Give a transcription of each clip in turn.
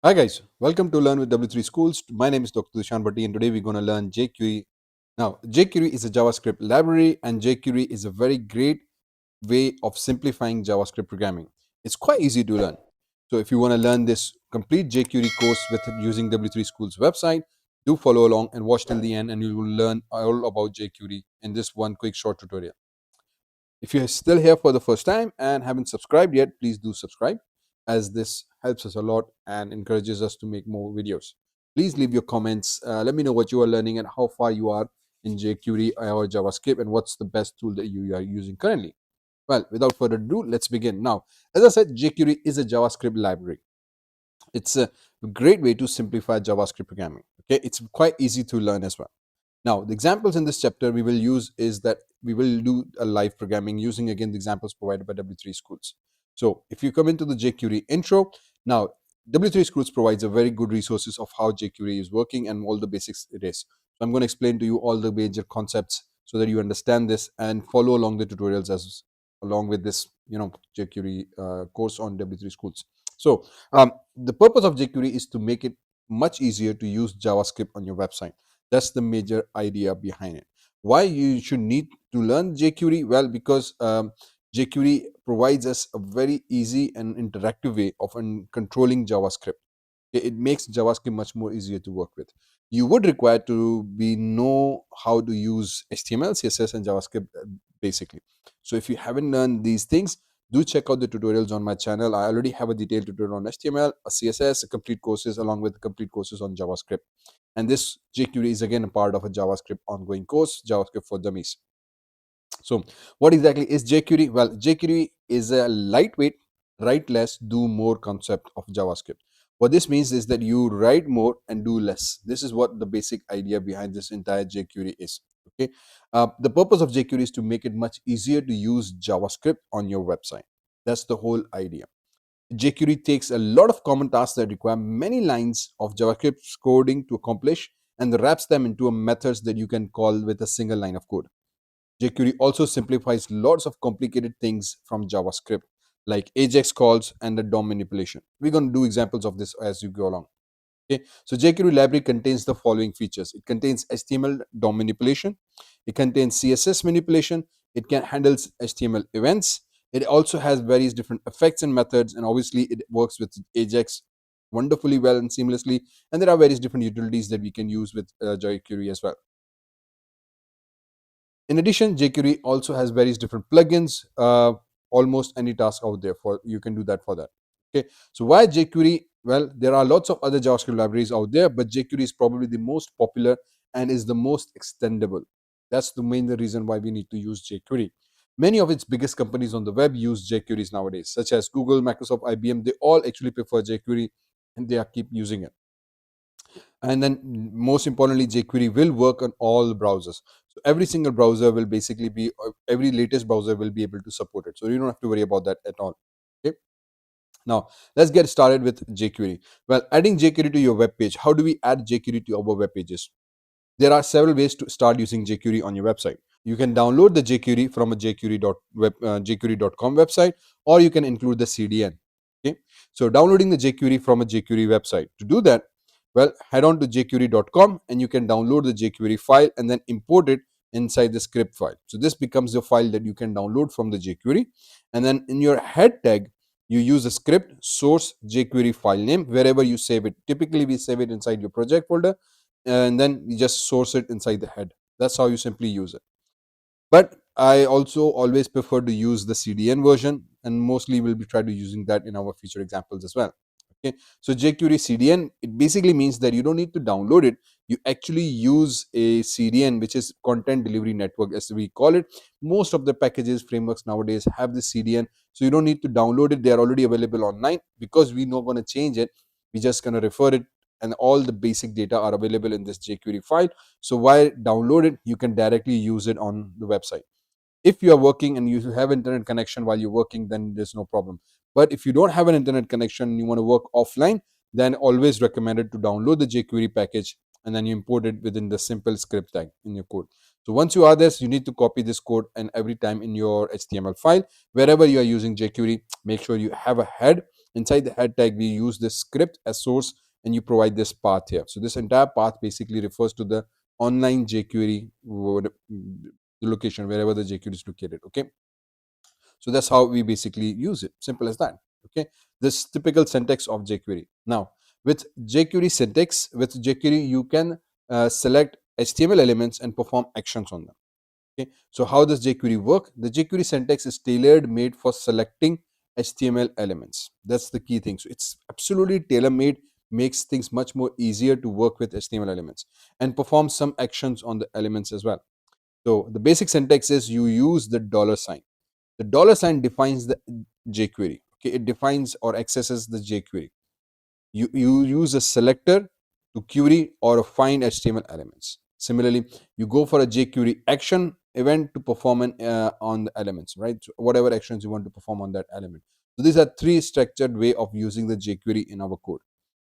Hi guys, welcome to Learn with W3Schools. My name is Dr. Zeeshan Bhatti and today we're going to learn JQuery. Now, JQuery is a JavaScript library and JQuery is a very great way of simplifying JavaScript programming. It's quite easy to learn. So if you want to learn this complete JQuery course with using W3Schools website, do follow along and watch till the end and you will learn all about JQuery in this one quick short tutorial. If you're still here for the first time and haven't subscribed yet, please do subscribe as this helps us a lot and encourages us to make more videos. Please leave your comments. Let me know what you are learning and how far you are in jQuery or JavaScript and what's the best tool that you are using currently. Well, without further ado, let's begin. Now, as I said, jQuery is a JavaScript library. It's a great way to simplify JavaScript programming. Okay, it's quite easy to learn as well. Now, the examples in this chapter we will use is that we will do a live programming using again the examples provided by W3Schools. So if you come into the jQuery intro, now W3Schools provides a very good resources of how jQuery is working and all the basics it is. So I'm going to explain to you all the major concepts so that you understand this and follow along the tutorials as along with this jQuery course on W3Schools. So the purpose of jQuery is to make it much easier to use JavaScript on your website. That's the major idea behind it. Why you should need to learn jQuery? Well, because jQuery provides us a very easy and interactive way of controlling JavaScript. It makes JavaScript much more easier to work with. You would require to be know how to use HTML, CSS, and JavaScript basically. So if you haven't learned these things, do check out the tutorials on my channel. I already have a detailed tutorial on HTML, a CSS, a complete courses along with complete courses on JavaScript. And this JQuery is again a part of a JavaScript ongoing course, JavaScript for Dummies. So what exactly is jQuery? Well, jQuery is a lightweight, write less, do more concept of JavaScript. What this means is that you write more and do less. This is what the basic idea behind this entire jQuery is. Okay, the purpose of jQuery is to make it much easier to use JavaScript on your website. That's the whole idea. jQuery takes a lot of common tasks that require many lines of JavaScript coding to accomplish and wraps them into a methods that you can call with a single line of code. jQuery also simplifies lots of complicated things from JavaScript, like AJAX calls and the DOM manipulation. We're going to do examples of this as you go along. Okay, so jQuery library contains the following features. It contains HTML DOM manipulation. It contains CSS manipulation. It can handles HTML events. It also has various different effects and methods, and obviously it works with AJAX wonderfully well and seamlessly. And there are various different utilities that we can use with jQuery as well. In addition, jQuery also has various different plugins. Almost any task out there for you can do that for that. Okay, so why jQuery? Well, there are lots of other JavaScript libraries out there, but jQuery is probably the most popular and is the most extendable. That's the main reason why we need to use jQuery. Many of its biggest companies on the web use jQuery nowadays, such as Google, Microsoft, IBM. They all actually prefer jQuery and they are keep using it. And then most importantly, jQuery will work on all browsers. So every single browser will basically be every latest browser will be able to support it, so you don't have to worry about that at all. Okay, now let's get started with jQuery. Well, adding jQuery to your web page. How do we add jQuery to our web pages? There are several ways to start using jQuery on your website. You can download the jQuery from a jQuery.com website, or you can include the CDN. Okay, so downloading the jQuery from a jQuery website. To do that, well, head on to jQuery.com and you can download the jQuery file and then import it inside the script file. So this becomes the file that you can download from the jQuery, and then in your head tag you use a script source jQuery file name wherever you save it. Typically we save it inside your project folder, and then we just source it inside the head. That's how you simply use it. But I also always prefer to use the CDN version, and mostly we'll be trying to using that in our future examples as well. Okay, so jQuery CDN, it basically means that you don't need to download it. You actually use a CDN, which is content delivery network as we call it. Most of the packages frameworks nowadays have the CDN, so you don't need to download it. They are already available online. Because we're not going to change it, we're just going to refer it, and all the basic data are available in this jQuery file. So while download it, you can directly use it on the website. If you are working and you have internet connection while you're working, then there's no problem. But if you don't have an internet connection and you want to work offline, then always recommended to download the jQuery package and then you import it within the simple script tag in your code. So once you are this, you need to copy this code, and every time in your HTML file, wherever you are using jQuery, make sure you have a head inside the head tag, we use this script as source, and you provide this path here. So this entire path basically refers to the online JQuery location, wherever the JQuery is located. Okay, so that's how we basically use it. Simple as that. Okay, this typical syntax of JQuery. Now, with JQuery syntax, with JQuery, you can select HTML elements and perform actions on them. Okay, so how does JQuery work? The JQuery syntax is tailored made for selecting HTML elements. That's the key thing. So it's absolutely tailor made, makes things much more easier to work with HTML elements and perform some actions on the elements as well. So the basic syntax is you use the $sign. The $sign defines the JQuery. Okay, it defines or accesses the JQuery. You use a selector to query or find HTML elements. Similarly, you go for a JQuery action event to perform on the elements, right? So whatever actions you want to perform on that element. So these are three structured way of using the JQuery in our code.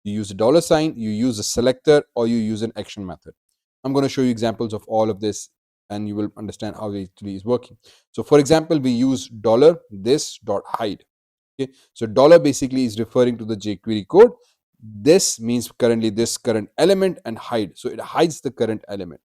You use a $sign, you use a selector, or you use an action method. I'm going to show you examples of all of this, and you will understand how it actually is working. So for example, we use $this.hide. Okay, so dollar basically is referring to the JQuery code. This means currently this current element, and hide, so it hides the current element.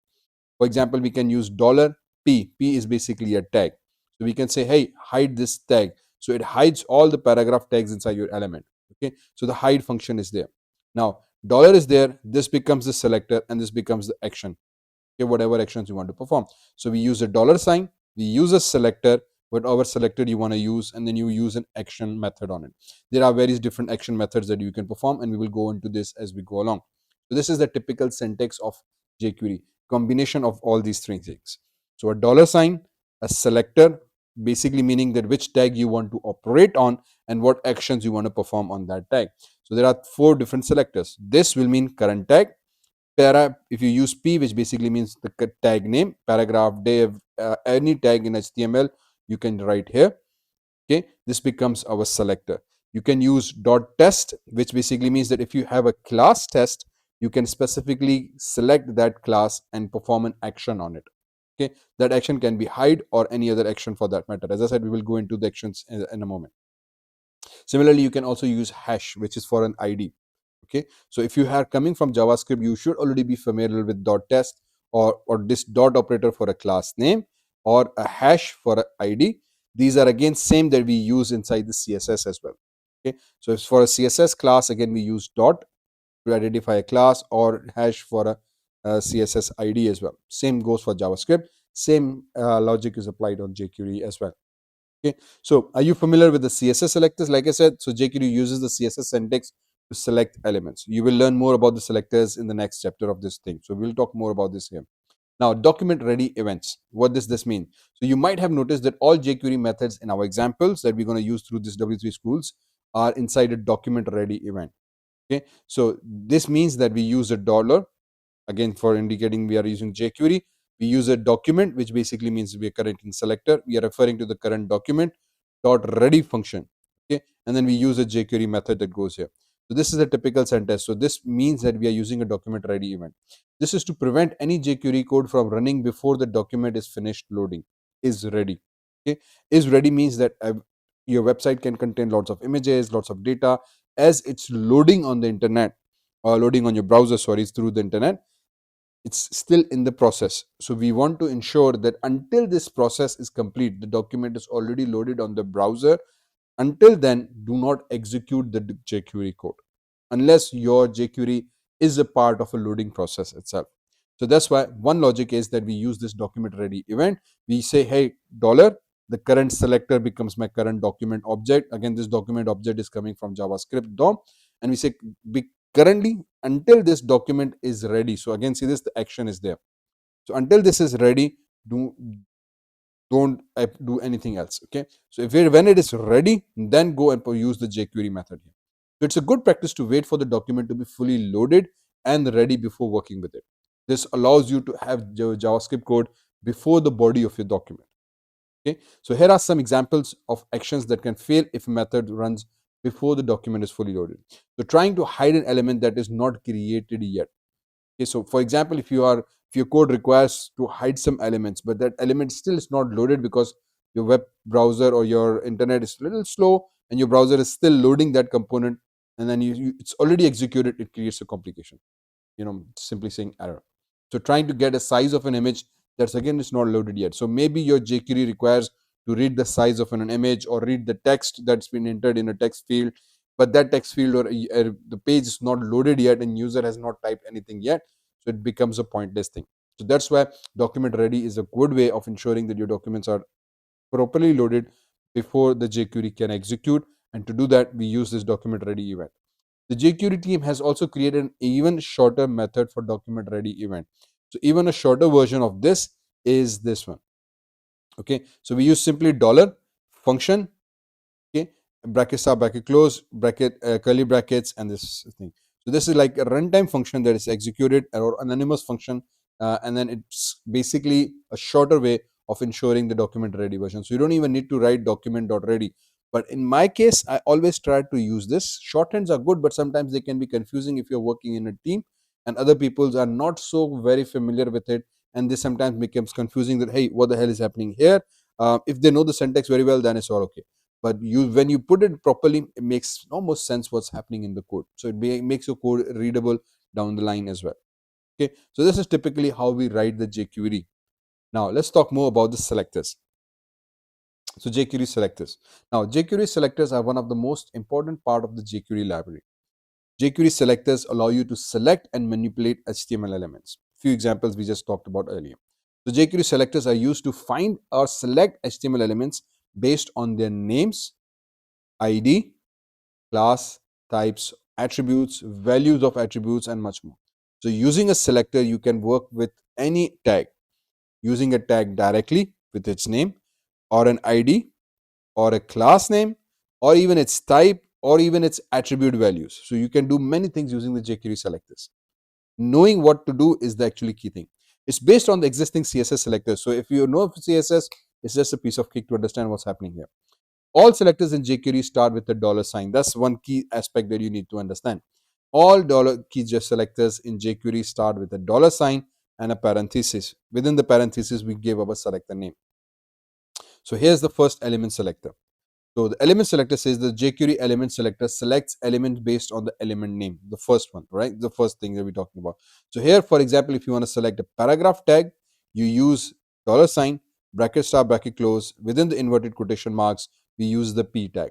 For example, we can use $p. P is basically a tag, so we can say, hey, hide this tag, so it hides all the paragraph tags inside your element. Okay, so the hide function is there. Now dollar is there, this becomes the selector, and this becomes the action. Okay, whatever actions you want to perform. So we use a $sign, we use a selector, whatever selector you want to use, and then you use an action method on it. There are various different action methods that you can perform, and we will go into this as we go along. So this is the typical syntax of JQuery, combination of all these three things. So a $sign, a selector, basically meaning that which tag you want to operate on and what actions you want to perform on that tag. So there are four different selectors. This will mean current tag. Para, if you use P, which basically means the tag name, paragraph, div, any tag in HTML, you can write here. Okay, this becomes our selector. You can use .test, which basically means that if you have a class test, you can specifically select that class and perform an action on it. Okay, that action can be hide or any other action for that matter. As I said, we will go into the actions in a moment. Similarly, you can also use hash, which is for an ID. Okay, so if you are coming from JavaScript, you should already be familiar with .test or this dot operator for a class name or a hash for an ID. These are again same that we use inside the CSS as well. Okay, so it's for a CSS class, again we use dot to identify a class, or hash for a CSS ID as well. Same goes for JavaScript. Same logic is applied on jQuery as well. Okay, so are you familiar with the CSS selectors? Like I said, so jQuery uses the CSS syntax to select elements. You will learn more about the selectors in the next chapter of this thing. So we'll talk more about this here. Now, document ready events. What does this mean? So you might have noticed that all jQuery methods in our examples that we're going to use through this W3Schools are inside a document ready event. Okay, so this means that we use a dollar, again for indicating we are using jQuery. We use a document, which basically means we are currently in selector. We are referring to the current document dot ready function. Okay, and then we use a jQuery method that goes here. So this is a typical sentence. So this means that we are using a document ready event. This is to prevent any jQuery code from running before the document is finished loading. Is ready. Okay, is ready means that your website can contain lots of images, lots of data. As it's loading on the internet or loading on your browser, sorry, through the internet, it's still in the process. So we want to ensure that until this process is complete, the document is already loaded on the browser. Until then, do not execute the jQuery code unless your jQuery is a part of a loading process itself. So that's why one logic is that we use this document ready event. We say, hey, dollar, the current selector becomes my current document object. Again, this document object is coming from JavaScript DOM, and we say currently until this document is ready. So again, see this, the action is there. So until this is ready, don't do anything else. Okay, so when it is ready, then go and use the jQuery method here. So it's a good practice to wait for the document to be fully loaded and ready before working with it. This allows you to have JavaScript code before the body of your document. Okay, so here are some examples of actions that can fail if a method runs before the document is fully loaded. So trying to hide an element that is not created yet. Okay, so for example, if your code requires to hide some elements, but that element still is not loaded because your web browser or your internet is a little slow and your browser is still loading that component, and then it's already executed, it creates a complication, simply saying error. So trying to get a size of an image that's again is not loaded yet. So maybe your jQuery requires to read the size of an image or read the text that's been entered in a text field, but that text field or the page is not loaded yet and user has not typed anything yet, so it becomes a pointless thing. So that's why document ready is a good way of ensuring that your documents are properly loaded before the jQuery can execute. And to do that, we use this document ready event. The JQuery team has also created an even shorter method for document ready event. So even a shorter version of this is this one. Okay, so we use simply dollar function, okay, bracket start, bracket close, bracket curly brackets, and this thing. So this is like a runtime function that is executed, or anonymous function, and then it's basically a shorter way of ensuring the document ready version. So you don't even need to write document.ready. But in my case, I always try to use this. Shorthands are good, but sometimes they can be confusing if you're working in a team and other peoples are not so very familiar with it, and this sometimes becomes confusing that, hey, what the hell is happening here? If they know the syntax very well, then it's all okay. But when you put it properly, it makes almost sense what's happening in the code. So it makes your code readable down the line as well. Okay, so this is typically how we write the jQuery. Now let's talk more about the selectors. So jQuery selectors. Now jQuery selectors are one of the most important part of the jQuery library. jQuery selectors allow you to select and manipulate HTML elements. Few examples we just talked about earlier. So jQuery selectors are used to find or select HTML elements based on their names, ID, class, types, attributes, values of attributes, and much more. So using a selector, you can work with any tag, using a tag directly with its name or an ID or a class name or even its type or even its attribute values. So you can do many things using the jQuery selectors. Knowing what to do is the actually key thing. It's based on the existing CSS selectors. So if you know CSS, it's just a piece of cake to understand what's happening here. All selectors in jQuery start with a dollar sign. That's one key aspect that you need to understand. All dollar key selectors in jQuery start with a dollar sign and a parenthesis. Within the parenthesis, we give our selector name. So here's the first element selector. So the element selector says the jQuery element selector selects elements based on the element name, the first one, right? The first thing that we're talking about. So here, for example, if you want to select a paragraph tag, you use dollar sign, bracket start, bracket close. Within the inverted quotation marks, we use the P tag.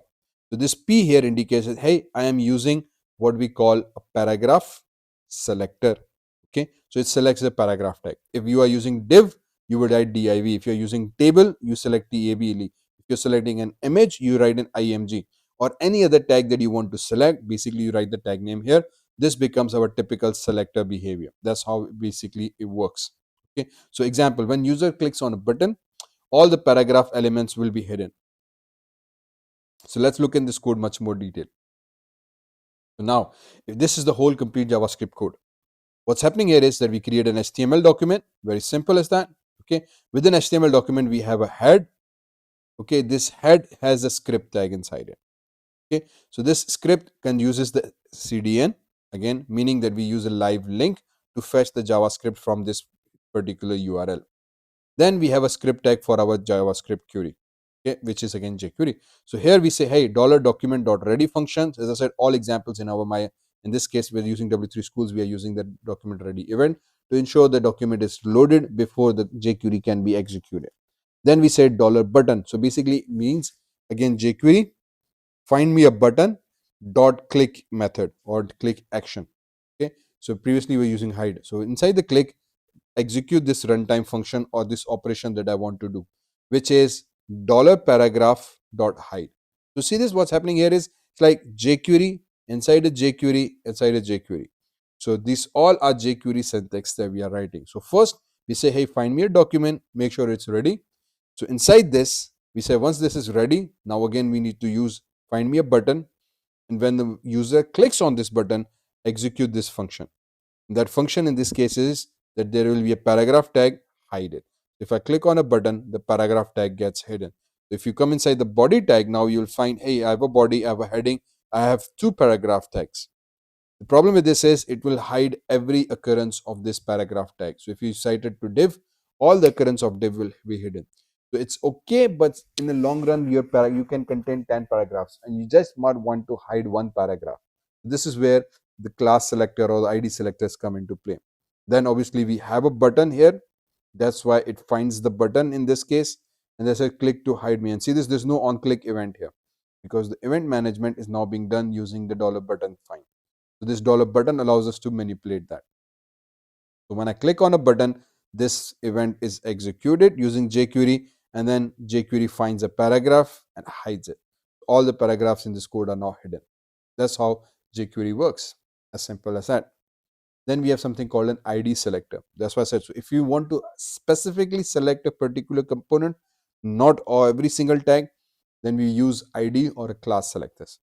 So this P here indicates that, hey, I am using what we call a paragraph selector. Okay, so it selects the paragraph tag. If you are using div, you would write div. If you're using table, you select tab. If you're selecting an image, you write an img, or any other tag that you want to select. Basically, you write the tag name here. This becomes our typical selector behavior. That's how basically it works. Okay, so example, when user clicks on a button, all the paragraph elements will be hidden. So let's look in this code much more detail. So now, if this is the whole complete JavaScript code. What's happening here is that we create an HTML document, very simple as that. Okay, within HTML document, we have a head. Okay, this head has a script tag inside it. Okay, so this script can uses the CDN, again, meaning that we use a live link to fetch the JavaScript from this particular URL. Then we have a script tag for our JavaScript query, okay, which is again jQuery. So here we say, hey, $document.ready functions. As I said, all examples in in this case, we're using W3Schools, we are using the document ready event to ensure the document is loaded before the jQuery can be executed. Then we said $button. So basically means, again, jQuery, find me a button dot click method or click action. Okay, so previously we were using hide. So inside the click, execute this runtime function or this operation that I want to do, which is $paragraph.hide. So see this, what's happening here is it's like jQuery inside a jQuery inside a jQuery. So these all are jQuery syntax that we are writing. So first we say, hey, find me a document, make sure it's ready. So inside this, we say once this is ready, now again we need to use find me a button, and when the user clicks on this button, execute this function. That function in this case is that there will be a paragraph tag, hide it. If I click on a button, the paragraph tag gets hidden. If you come inside the body tag, now you'll find, hey, I have a body, I have a heading, I have two paragraph tags. The problem with this is it will hide every occurrence of this paragraph tag. So if you cite it to div, all the occurrence of div will be hidden. So it's okay, but in the long run, you can contain 10 paragraphs and you just might want to hide one paragraph. This is where the class selector or the ID selectors come into play. Then obviously we have a button here. That's why it finds the button in this case. And there's a click to hide me. And see this, there's no on click event here because the event management is now being done using the $button find. So this $button allows us to manipulate that. So when I click on a button, this event is executed using jQuery, and then jQuery finds a paragraph and hides it. All the paragraphs in this code are now hidden. That's how jQuery works, as simple as that. Then we have something called an ID selector. That's why I said, so if you want to specifically select a particular component, not every single tag, then we use ID or a class selectors.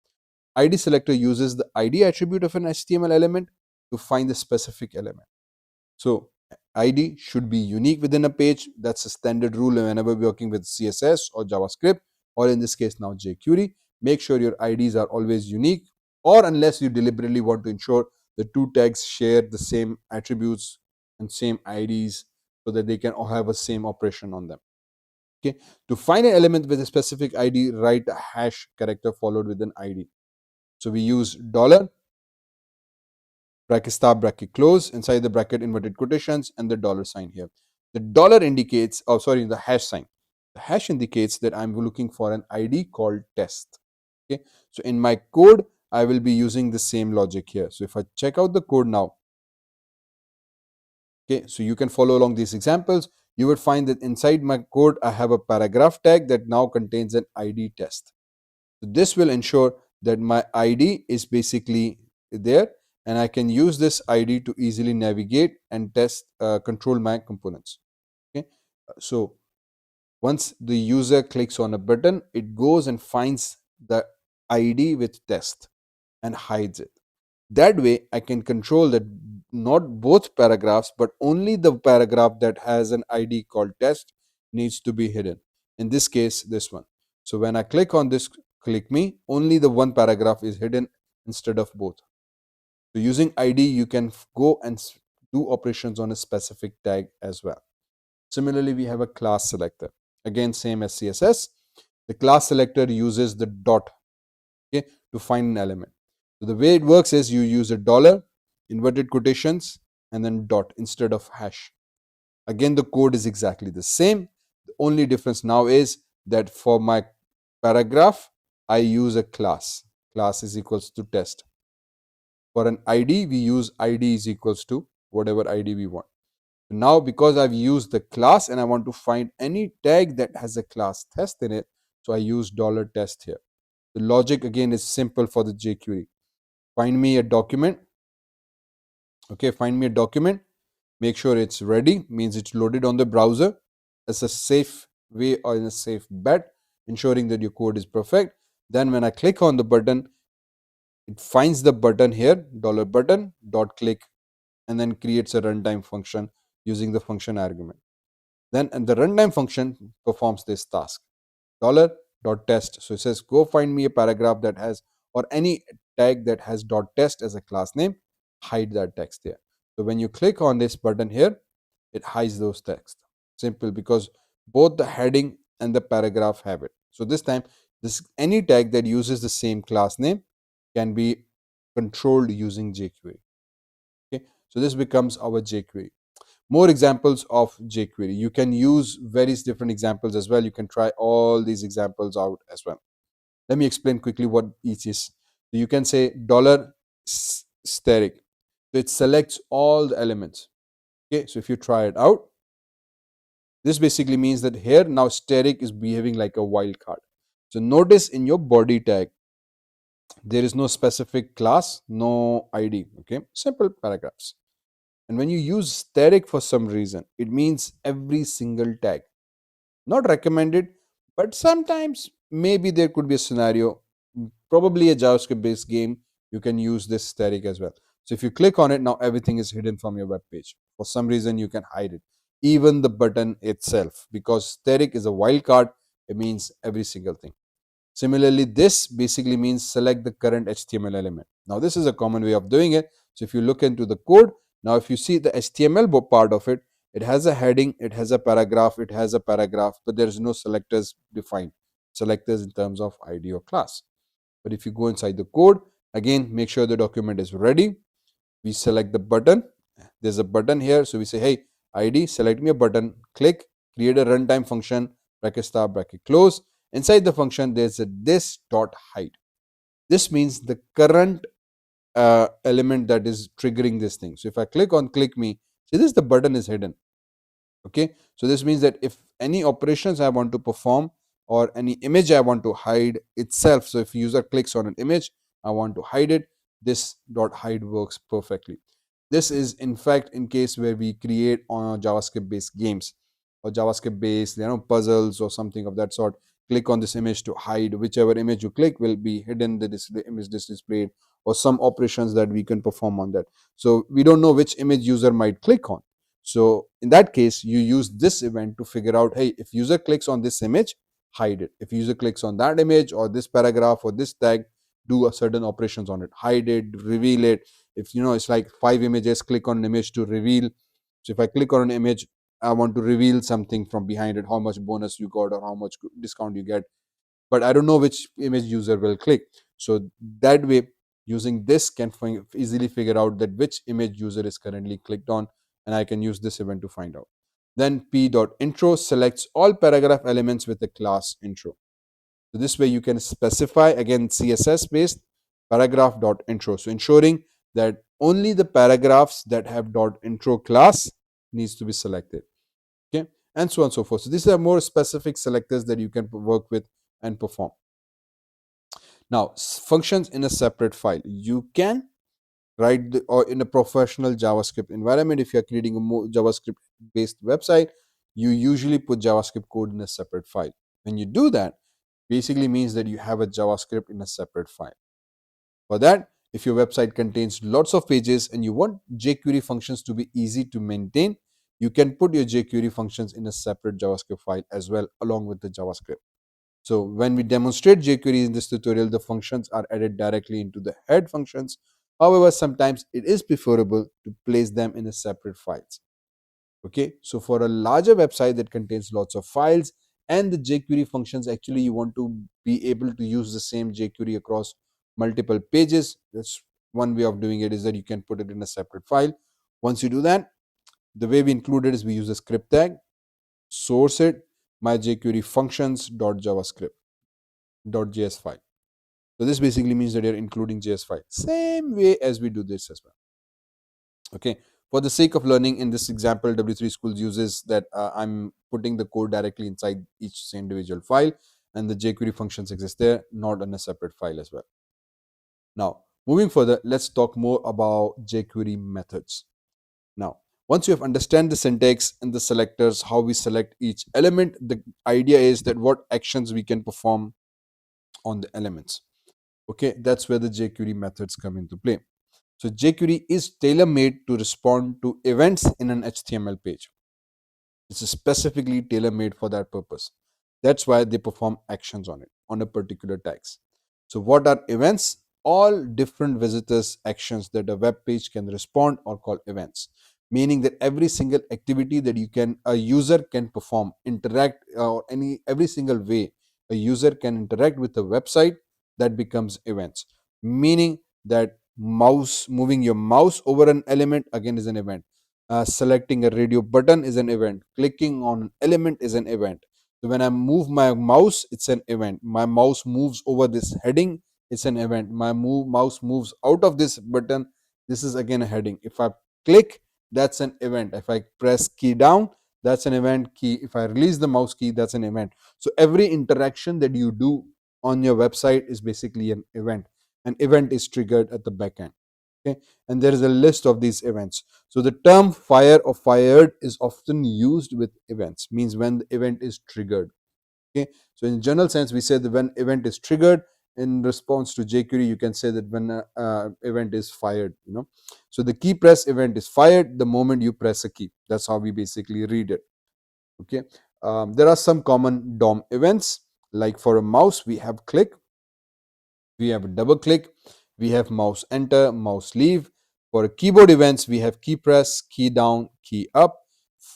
ID selector uses the ID attribute of an HTML element to find the specific element. So ID should be unique within a page. That's a standard rule whenever we're working with CSS or JavaScript, or in this case now jQuery. Make sure your IDs are always unique, or unless you deliberately want to ensure the two tags share the same attributes and same IDs so that they can all have a same operation on them. Okay. To find an element with a specific ID, write a hash character followed with an ID. So we use dollar, bracket start, bracket close, inside the bracket inverted quotations, and the dollar sign here. The dollar indicates, the hash sign. The hash indicates that I'm looking for an ID called test. Okay, so in my code, I will be using the same logic here. So if I check out the code now, okay, so you can follow along these examples. You would find that inside my code, I have a paragraph tag that now contains an ID test. So this will ensure that my ID is basically there, and I can use this ID to easily navigate and control my components. Okay, so once the user clicks on a button, it goes and finds the ID with test and hides it. That way, I can control that not both paragraphs, but only the paragraph that has an ID called test needs to be hidden. In this case, this one. So when I click on this, click me, only the one paragraph is hidden instead of both. So using ID, you can go and do operations on a specific tag as well. Similarly, we have a class selector. Again, same as CSS. The class selector uses the dot, okay, to find an element. So the way it works is you use a dollar, inverted quotations, and then dot instead of hash. Again, the code is exactly the same. The only difference now is that for my paragraph, I use a class. Class is equals to test. For an ID, we use ID is equals to whatever ID we want. Now, because I've used the class and I want to find any tag that has a class test in it, so I use $test here. The logic again is simple for the jQuery. Find me a document. Okay, find me a document. Make sure it's ready, means it's loaded on the browser. That's a safe way or in a safe bet, ensuring that your code is perfect. Then when I click on the button, it finds the button here, $button, .click, and then creates a runtime function using the function argument. Then and the runtime function performs this task. $test. So it says go find me a paragraph that has or any tag that has .test as a class name, hide that text here. So when you click on this button here, it hides those text. Simple, because both the heading and the paragraph have it. So this time, this any tag that uses the same class name can be controlled using jQuery. Okay, so this becomes our jQuery. More examples of jQuery. You can use various different examples as well. You can try all these examples out as well. Let me explain quickly what each is. So you can say $steric. So it selects all the elements. Okay, so if you try it out, this basically means that here now steric is behaving like a wildcard. So notice in your body tag, there is no specific class, no ID. Okay, simple paragraphs. And when you use steric for some reason, it means every single tag. Not recommended, but sometimes maybe there could be a scenario, probably a JavaScript based game, you can use this steric as well. So if you click on it, now everything is hidden from your web page. For some reason, you can hide it, even the button itself, because steric is a wildcard. It means every single thing. Similarly, this basically means select the current HTML element. Now, this is a common way of doing it. So if you look into the code, now if you see the HTML part of it, It has a heading, it has a paragraph, but there is no selectors defined. Selectors in terms of ID or class. But if you go inside the code, again, make sure the document is ready. We select the button. There's a button here. So we say, hey, ID, select me a button, click, create a runtime function, bracket start, bracket close. Inside the function, there's a this.hide. This means the current element that is triggering this thing. So if I click on click me, see this, the button is hidden. Okay, so this means that if any operations I want to perform or any image I want to hide itself, so if user clicks on an image, I want to hide it, this dot hide works perfectly. This is in fact in case where we create on JavaScript based games or JavaScript based puzzles or something of that sort. Click on this image to hide. Whichever image you click will be hidden, the image is displayed, or some operations that we can perform on that. So we don't know which image user might click on. So in that case, you use this event to figure out, hey, if user clicks on this image, hide it. If user clicks on that image or this paragraph or this tag, do a certain operations on it, hide it, reveal it. If it's like 5 images, click on an image to reveal. So if I click on an image, I want to reveal something from behind it, how much bonus you got or how much discount you get, but I don't know which image user will click. So that way, using this can easily figure out that which image user is currently clicked on, and I can use this event to find out. Then p.intro selects all paragraph elements with the class intro. So this way you can specify, again, CSS based paragraph.intro. So ensuring that only the paragraphs that have .intro class needs to be selected. Okay, and so on and so forth. So these are more specific selectors that you can work with and perform. Now, functions in a separate file. You can write or in a professional JavaScript environment, if you're creating a more JavaScript based website, you usually put JavaScript code in a separate file. When you do that, basically means that you have a JavaScript in a separate file. For that, if your website contains lots of pages and you want jQuery functions to be easy to maintain, you can put your jQuery functions in a separate JavaScript file as well, along with the JavaScript. So when we demonstrate jQuery in this tutorial, the functions are added directly into the head functions. However, sometimes it is preferable to place them in a separate files. Okay, so for a larger website that contains lots of files and the jQuery functions, actually you want to be able to use the same jQuery across multiple pages. That's one way of doing it, is that you can put it in a separate file. Once you do that, the way we include it is we use a script tag, source it, my jQuery functions.javascript.js file. So this basically means that you're including JS file. Same way as we do this as well. Okay. For the sake of learning, in this example, W3Schools uses that I'm putting the code directly inside each individual file, and the jQuery functions exist there, not in a separate file as well. Now, moving further, let's talk more about jQuery methods. Now, once you have understand the syntax and the selectors, how we select each element, the idea is that what actions we can perform on the elements. Okay, that's where the jQuery methods come into play. So jQuery is tailor-made to respond to events in an HTML page. It's specifically tailor-made for that purpose. That's why they perform actions on it, on a particular tags. So what are events? All different visitors' actions that a web page can respond are called events, meaning that every single activity that a user can perform, interact, or every single way a user can interact with a website, that becomes events. Meaning that moving your mouse over an element again is an event. Selecting a radio button is an event. Clicking on an element is an event. So when I move my mouse, it's an event. My mouse moves over this heading, it's an event. My mouse moves out of this button, this is again a heading. If I click, that's an event. If I press key down, that's an event key. If I release the mouse key, that's an event. So every interaction that you do on your website is basically an event. An event is triggered at the back end. Okay, and there is a list of these events. So the term fire or fired is often used with events, means when the event is triggered. Okay, so in general sense, we say that when event is triggered in response to jQuery, you can say that when event is fired. So the key press event is fired the moment you press a key. That's how we basically read it. Okay, there are some common DOM events, like for a mouse we have click, we have a double click, we have mouse enter, mouse leave. For keyboard events, we have key press, key down, key up.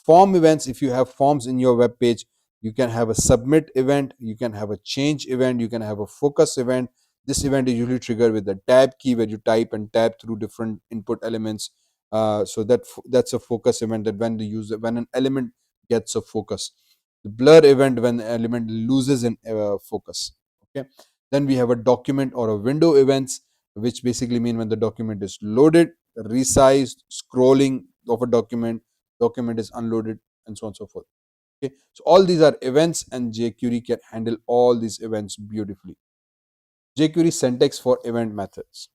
Form events, if you have forms in your web page, you can have a submit event, you can have a change event, you can have a focus event. This event is usually triggered with the tab key, where you type and tab through different input elements. So that's a focus event, that when an element gets a focus. The blur event, when the element loses an focus. Okay. Then we have a document or a window events, which basically mean when the document is loaded, resized, scrolling of a document is unloaded, and so on and so forth. Okay, so all these are events, and jQuery can handle all these events beautifully. jQuery syntax for event methods.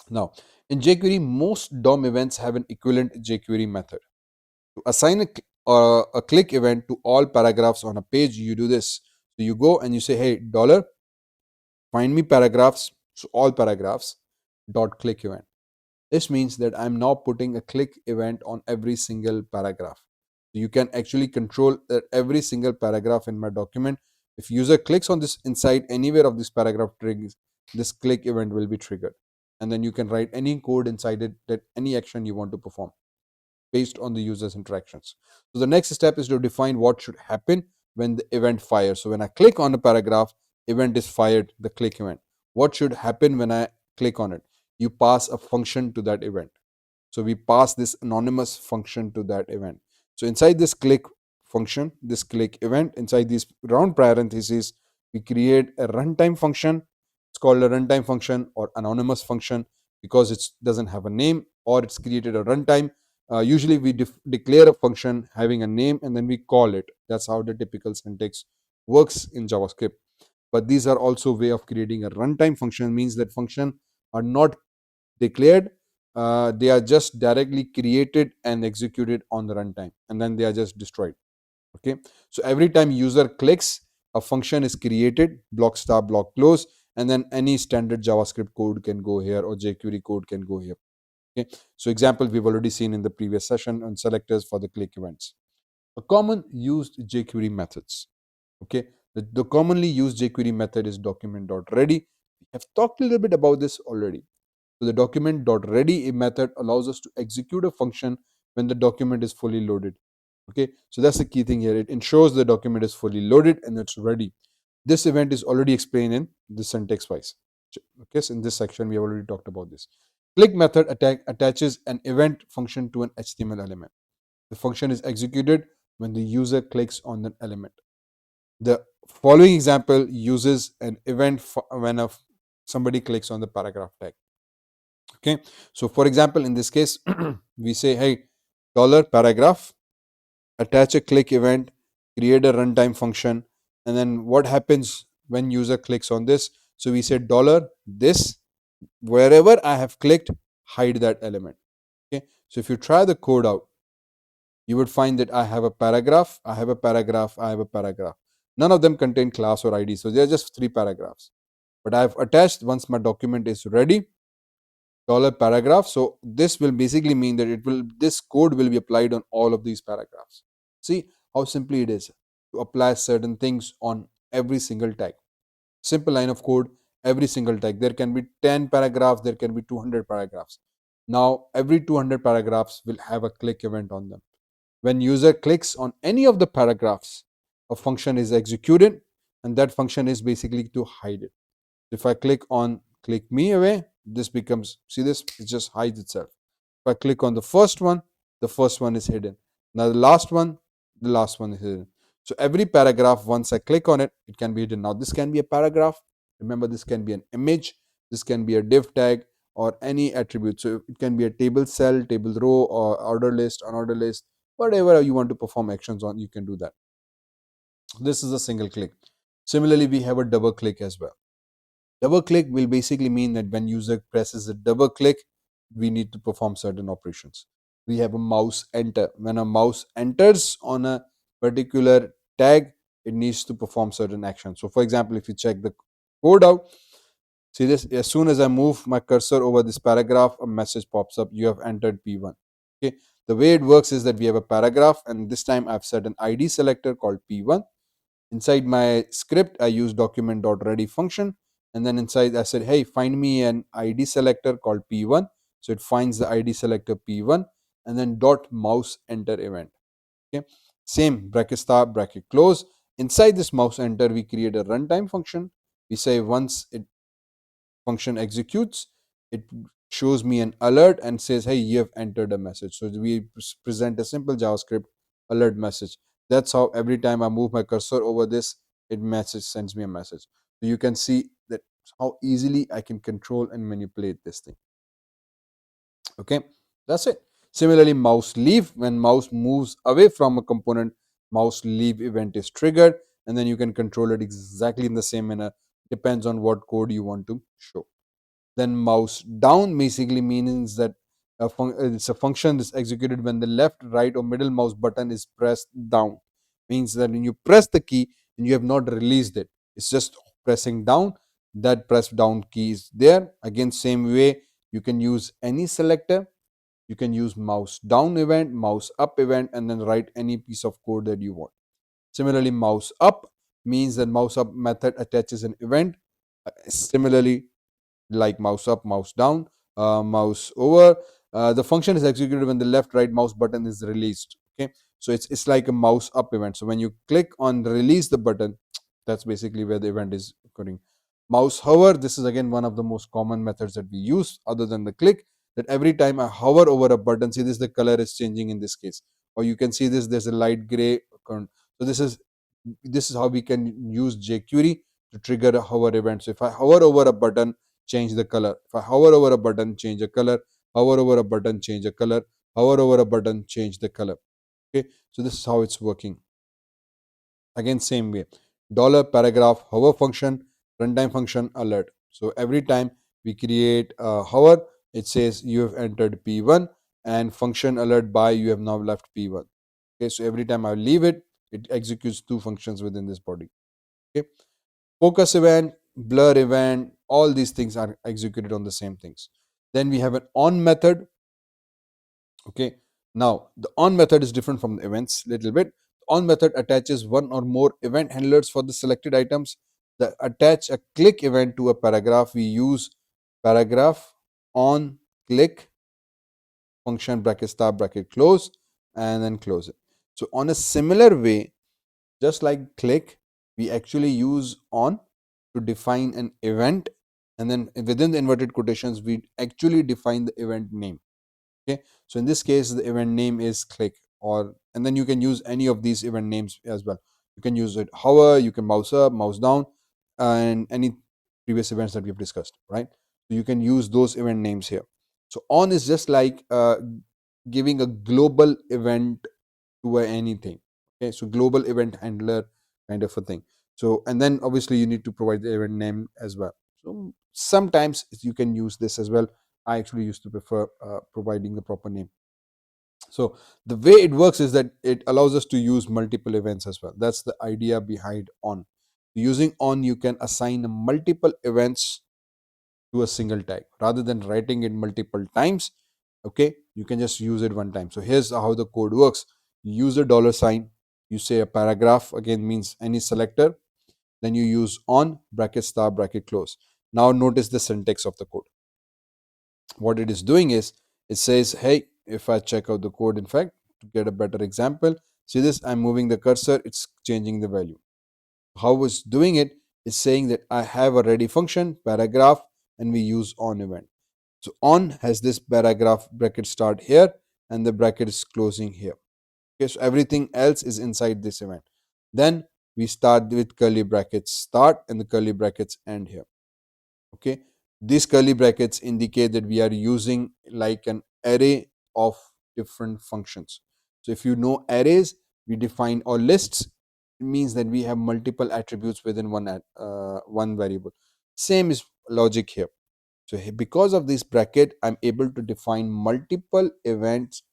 Now, in jQuery, most DOM events have an equivalent jQuery method. To assign a click event to all paragraphs on a page, you do this. So you go and you say, hey, dollar, find me paragraphs, so all paragraphs, dot click event. This means that I'm now putting a click event on every single paragraph. You can actually control that every single paragraph in my document. If user clicks on this inside anywhere of this paragraph triggers, this click event will be triggered. And then you can write any code inside it, that any action you want to perform based on the user's interactions. So the next step is to define what should happen when the event fires. So when I click on a paragraph, event is fired, the click event. What should happen when I click on it? You pass a function to that event. So we pass this anonymous function to that event. So inside this click function, this click event, inside these round parentheses, we create a runtime function. It's called a runtime function or anonymous function because it doesn't have a name, or it's created a runtime. Usually we declare a function having a name and then we call it. That's how the typical syntax works in JavaScript. But these are also a way of creating a runtime function, means that function are not declared, they are just directly created and executed on the runtime, and then they are just destroyed. Okay, so every time user clicks, a function is created, block start, block close, and then any standard JavaScript code can go here, or jQuery code can go here. Okay, so example we've already seen in the previous session on selectors for the click events. A common used jQuery methods. Okay, the commonly used jQuery method is document.ready. We have talked a little bit about this already. So the document.ready method allows us to execute a function when the document is fully loaded. Okay, so that's the key thing here. It ensures the document is fully loaded and it's ready. This event is already explained in the syntax wise. Okay, so in this section we have already talked about this. Click method attaches an event function to an HTML element. The function is executed when the user clicks on an element. The following example uses an event when somebody clicks on the paragraph tag. Okay, so for example, in this case, we say, hey, dollar paragraph, attach a click event, create a runtime function, and then what happens when user clicks on this? So we say dollar this, wherever I have clicked, hide that element. Okay, so if you try the code out, you would find that I have a paragraph, I have a paragraph, I have a paragraph. None of them contain class or ID, so they are just 3 paragraphs. But I've attached, once my document is ready, dollar paragraph. So this will basically mean that this code will be applied on all of these paragraphs. See how simply it is to apply certain things on every single tag. Simple line of code, every single tag. There can be 10 paragraphs, there can be 200 paragraphs. Now every 200 paragraphs will have a click event on them. When user clicks on any of the paragraphs, a function is executed, and that function is basically to hide it. If I click on click me away, this becomes, see this, it just hides itself. If I click on the first one is hidden. Now the last one is hidden. So every paragraph, once I click on it, it can be hidden. Now this can be a paragraph. Remember, this can be an image, this can be a div tag, or any attribute. So it can be a table cell, table row, or order list, unordered list, whatever you want to perform actions on, you can do that. This is a single click. Similarly, we have a double click as well. Double click will basically mean that when user presses a double click, we need to perform certain operations. We have a mouse enter. When a mouse enters on a particular tag, it needs to perform certain actions. So for example, if you check the code out, see this, as soon as I move my cursor over this paragraph, a message pops up, you have entered P1. Okay, the way it works is that we have a paragraph, and this time I've set an ID selector called P1. Inside my script, I use document.ready function, and then inside I said, hey, find me an ID selector called P1. So it finds the ID selector P1, and then dot mouse enter event. Okay, same bracket start, bracket close. Inside this mouse enter, we create a runtime function. We say once it function executes, it shows me an alert and says, hey, you have entered a message. So we present a simple JavaScript alert message. That's how every time I move my cursor over this, sends me a message. So you can see that how easily I can control and manipulate this thing. Okay, that's it. Similarly, mouse leave, when mouse moves away from a component, mouse leave event is triggered, and then you can control it exactly in the same manner. Depends on what code you want to show. Then mouse down basically means that it's a function that's executed when the left, right, or middle mouse button is pressed down. Means that when you press the key and you have not released it, it's just pressing down. That press down key is there. Again, same way, you can use any selector. You can use mouse down event, mouse up event, and then write any piece of code that you want. Similarly, mouse up means that mouse up method attaches an event. Similarly, like mouse up, mouse down, mouse over. The function is executed when the left, right mouse button is released. Okay, so it's like a mouse up event. So when you click on release the button, that's basically where the event is occurring. Mouse hover. This is again one of the most common methods that we use, other than the click. That every time I hover over a button, see this, the color is changing in this case, or you can see this. There's a light gray. So this is how we can use jQuery to trigger a hover event. So if I hover over a button, change the color. If I hover over a button, change a color. Hover over a button, change a color. Hover over a button, change the color. Okay, so this is how it's working. Again, same way. Dollar paragraph hover function, runtime function alert. So every time we create a hover, it says you have entered P1, and function alert by you have now left P1. Okay, so every time I leave it, it executes two functions within this body. Okay, focus event, blur event, all these things are executed on the same things. Then we have an on method. Okay, now the on method is different from the events little bit. On method attaches one or more event handlers for the selected items. The attach a click event to a paragraph. We use paragraph on click function, bracket start, bracket close, and then close it. So on a similar way, just like click, we actually use on to define an event, and then within the inverted quotations we actually define the event name. Okay, so in this case the event name is click, or and then you can use any of these event names as well. You can use it hover, you can mouse up, mouse down, and any previous events that we've discussed, right? So you can use those event names here. So on is just like giving a global event to anything. Okay, so global event handler kind of a thing. So and then obviously you need to provide the event name as well. So sometimes you can use this as well. I actually used to prefer providing the proper name. So the way it works is that it allows us to use multiple events as well. That's the idea behind on. Using on, you can assign multiple events to a single tag rather than writing it multiple times. Okay, you can just use it one time. So here's how the code works. You use a dollar sign, you say a paragraph, again means any selector, then you use on, bracket start, bracket close. Now notice the syntax of the code. What it is doing is it says, hey, if I check out the code, in fact, to get a better example, see this, I'm moving the cursor, it's changing the value. How it's doing it is saying that I have a ready function paragraph, and we use on event. So on has this paragraph bracket start here, and the bracket is closing here. Okay, so everything else is inside this event. Then we start with curly brackets start and the curly brackets end here. Okay, these curly brackets indicate that we are using like an array of different functions. So if you know arrays, we define, or lists, it means that we have multiple attributes within one variable. Same is logic here. So because of this bracket, I'm able to define multiple events,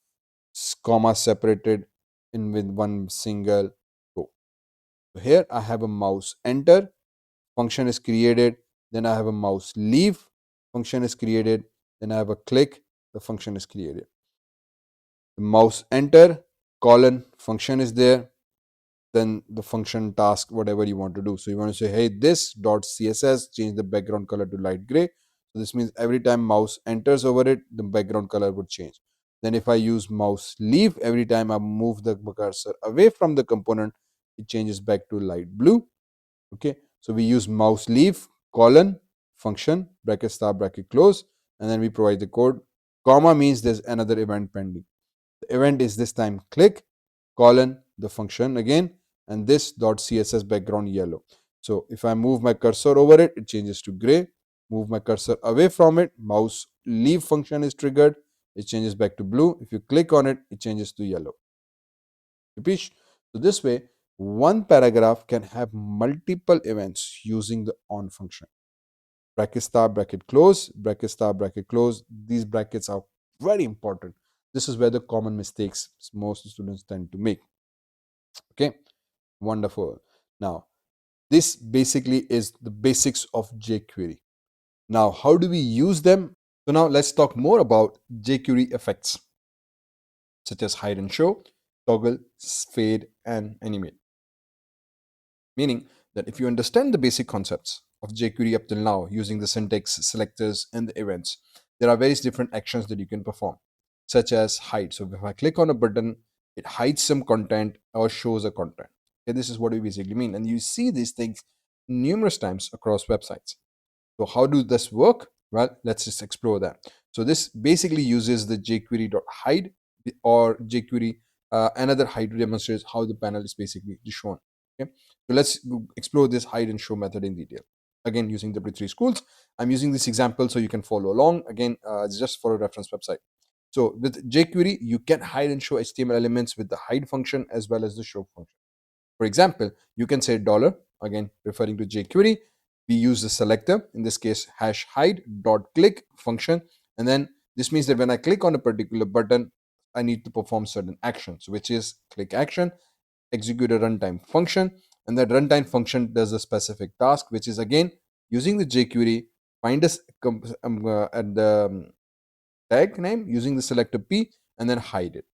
comma separated in with one single row. So here I have a mouse enter, function is created, then I have a mouse leave, function is created, then I have a click, the function is created. The mouse enter colon function is there, then the function task, whatever you want to do. So you want to say, hey, this dot css change the background color to light gray. So this means every time mouse enters over it, the background color would change. Then if I use mouse leave, every time I move the cursor away from the component, it changes back to light blue. Okay, so we use mouse leave colon function bracket star bracket close, and then we provide the code. Comma means there's another event pending. The event is this time click colon the function again, and this dot css background yellow. So if I move my cursor over it, it changes to gray. Move my cursor away from it, mouse leave function is triggered, it changes back to blue. If you click on it, it changes to yellow. Repeat. So this way, one paragraph can have multiple events using the on function. Bracket star bracket close, bracket star bracket close. These brackets are very important. This is where the common mistakes most students tend to make. Okay, wonderful. Now, this basically is the basics of jQuery. Now, how do we use them? So now let's talk more about jQuery effects, such as hide and show, toggle, fade, and animate. Meaning that if you understand the basic concepts of jQuery up till now using the syntax, selectors, and the events, there are various different actions that you can perform, such as hide. So if I click on a button, it hides some content or shows a content. Okay, this is what we basically mean. And you see these things numerous times across websites. So how do this work? Well, let's just explore that. So this basically uses the jQuery.hide or jQuery another hide to demonstrate how the panel is basically shown. Okay, so let's explore this hide and show method in detail. Again, using W3Schools, I'm using this example so you can follow along. Again, it's just for a reference website. So with jQuery, you can hide and show HTML elements with the hide function as well as the show function. For example, you can say dollar, again referring to jQuery. We use the selector, in this case hash hide dot click function, and then this means that when I click on a particular button, I need to perform certain actions, which is click action, execute a runtime function, and that runtime function does a specific task, which is again using the jQuery, find us at the tag name using the selector P, and then hide it.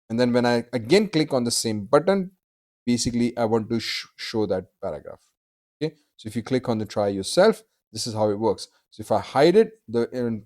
And then when I again click on the same button, basically I want to show that paragraph. Okay, so if you click on the try yourself, this is how it works. So if I hide it, the